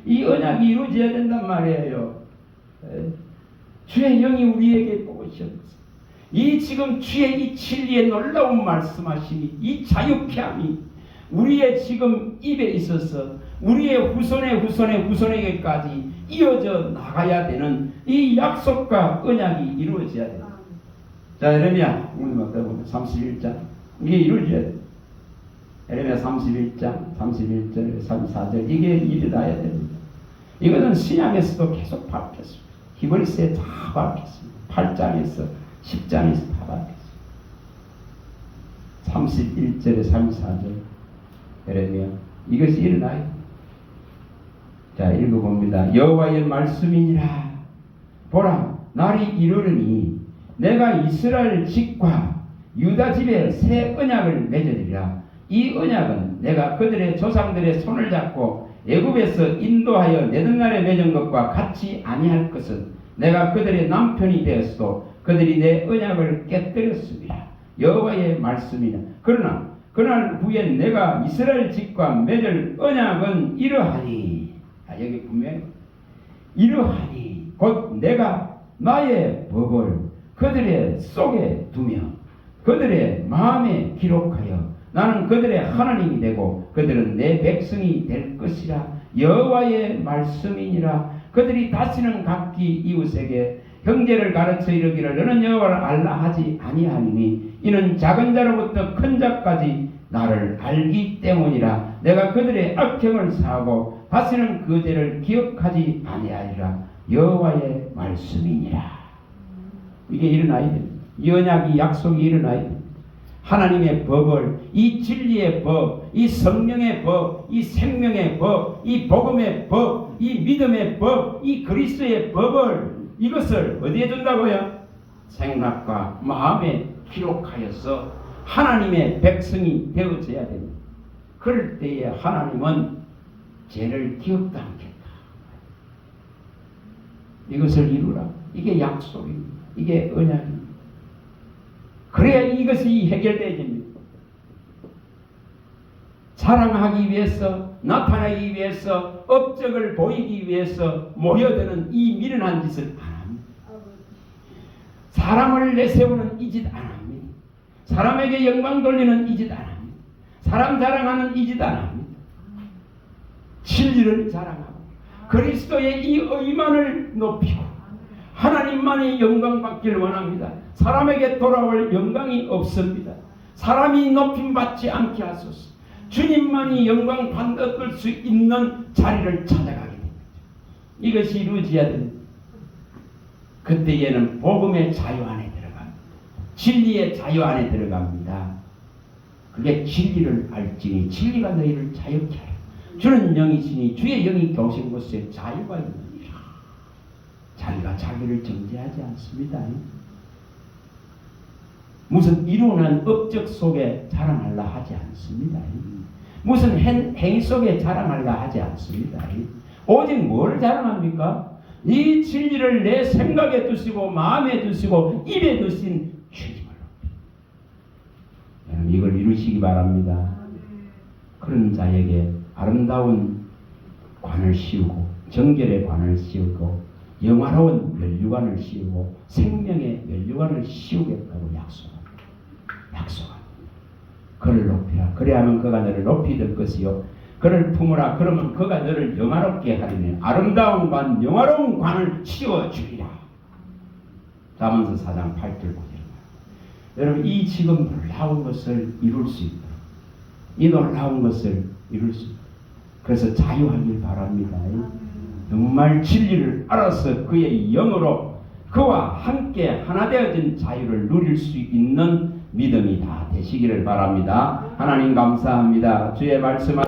이 언약이 이루어져야 된단 말이에요. 주의 영이 우리에게 오셨어. 이 지금 주의 이 진리의 놀라운 말씀하심이, 이 자유케함이 우리의 지금 입에 있어서 우리의 후손의 후손의 후손에게까지 이어져 나가야 되는 이 약속과 언약이 이루어져야 돼요. 자, 에레미야 오늘 막다 보면 31장 이게 이루어져야 돼요. 에레미야 31장 31절 34절 이게 일어나야 됩니다. 이것은 신약에서도 계속 밝혔습니다. 히브리서에 다 밝혔습니다. 8장에서 10장에서 다 밝혔습니다. 31절에 34절 에레미야 이것이 일어나야 됩니다. 자, 읽어봅니다. 여호와의 말씀이니라. 보라, 날이 이르르니 내가 이스라엘 집과 유다 집에 새 언약을 맺으리라. 이 언약은 내가 그들의 조상들의 손을 잡고 애굽에서 인도하여 내등날에 맺은 것과 같이 아니할 것은 내가 그들의 남편이 되었어도 그들이 내 언약을 깨뜨렸습니다. 여호와의 말씀이라. 그러나 그날 후에 내가 이스라엘 집과 맺을 언약은 이러하니, 여기 분명히 이러하니 곧 내가 나의 법을 그들의 속에 두며 그들의 마음에 기록하여 나는 그들의 하나님이 되고 그들은 내 백성이 될 것이라. 여호와의 말씀이니라. 그들이 다시는 각기 이웃에게 형제를 가르쳐 이르기를 너는 여호와를 알라 하지 아니하리니 이는 작은 자로부터 큰 자까지 나를 알기 때문이라. 내가 그들의 악행을 사하고 다시는 그 죄를 기억하지 아니하리라. 여호와의 말씀이니라. 이게 일어나야 됩니다. 이 언약이 약속이 일어나야 됩니다. 하나님의 법을, 이 진리의 법, 이 성령의 법, 이 생명의 법, 이 복음의 법, 이 믿음의 법, 이 그리스도의 법을 이것을 어디에 둔다고요? 생각과 마음에 기록하여서 하나님의 백성이 되어져야 됩니다. 그럴 때에 하나님은 죄를 기억도 않겠다. 이것을 이루라. 이게 약속입니다. 이게 언약입니다. 그래야 이것이 해결되어야 됩니다. 자랑하기 위해서, 나타나기 위해서, 업적을 보이기 위해서 모여드는 이 미련한 짓을 안 합니다. 사람을 내세우는 이 짓 안 합니다. 사람에게 영광 돌리는 이 짓 안 합니다. 사람 자랑하는 이 짓 안 합니다. 진리를 자랑하고 그리스도의 이 의만을 높이고 하나님만이 영광 받기를 원합니다. 사람에게 돌아올 영광이 없습니다. 사람이 높임 받지 않게 하소서. 주님만이 영광 받을 수 있는 자리를 찾아가게 됩니다. 이것이 이루어져야 됩니다. 그때에는 복음의 자유 안에 들어갑니다. 진리의 자유 안에 들어갑니다. 그게 진리를 알지니 진리가 너희를 자유케 하라. 주는 영이시니 주의 영이 계신 곳에 자유가 있느니라. 자기가 자기를 정죄하지 않습니다. 무슨 이루어낸 업적 속에 자랑하려 하지 않습니다. 무슨 행위 속에 자랑하려 하지 않습니다. 오직 뭘 자랑합니까? 이 진리를 내 생각에 두시고 마음에 두시고 입에 두신 주님을. 여러분 이걸 이루시기 바랍니다. 그런 자에게 아름다운 관을 씌우고 정결의 관을 씌우고 영화로운 면류관을 씌우고 생명의 면류관을 씌우겠다고 약속합니다. 약속합니다. 그를 높이라. 그래야만 그가 너를 높이 들 것이요. 그를 품으라. 그러면 그가 너를 영화롭게 하리니 아름다운 관, 영화로운 관을 씌워주리라. 잠언서 4장 8절 9절. 여러분 이 지금 놀라운 것을 이룰 수 있다. 이 놀라운 것을 이룰 수 있다. 그래서 자유하길 바랍니다. 정말 진리를 알아서 그의 영으로 그와 함께 하나 되어진 자유를 누릴 수 있는 믿음이 다 되시기를 바랍니다. 하나님 감사합니다. 주의 말씀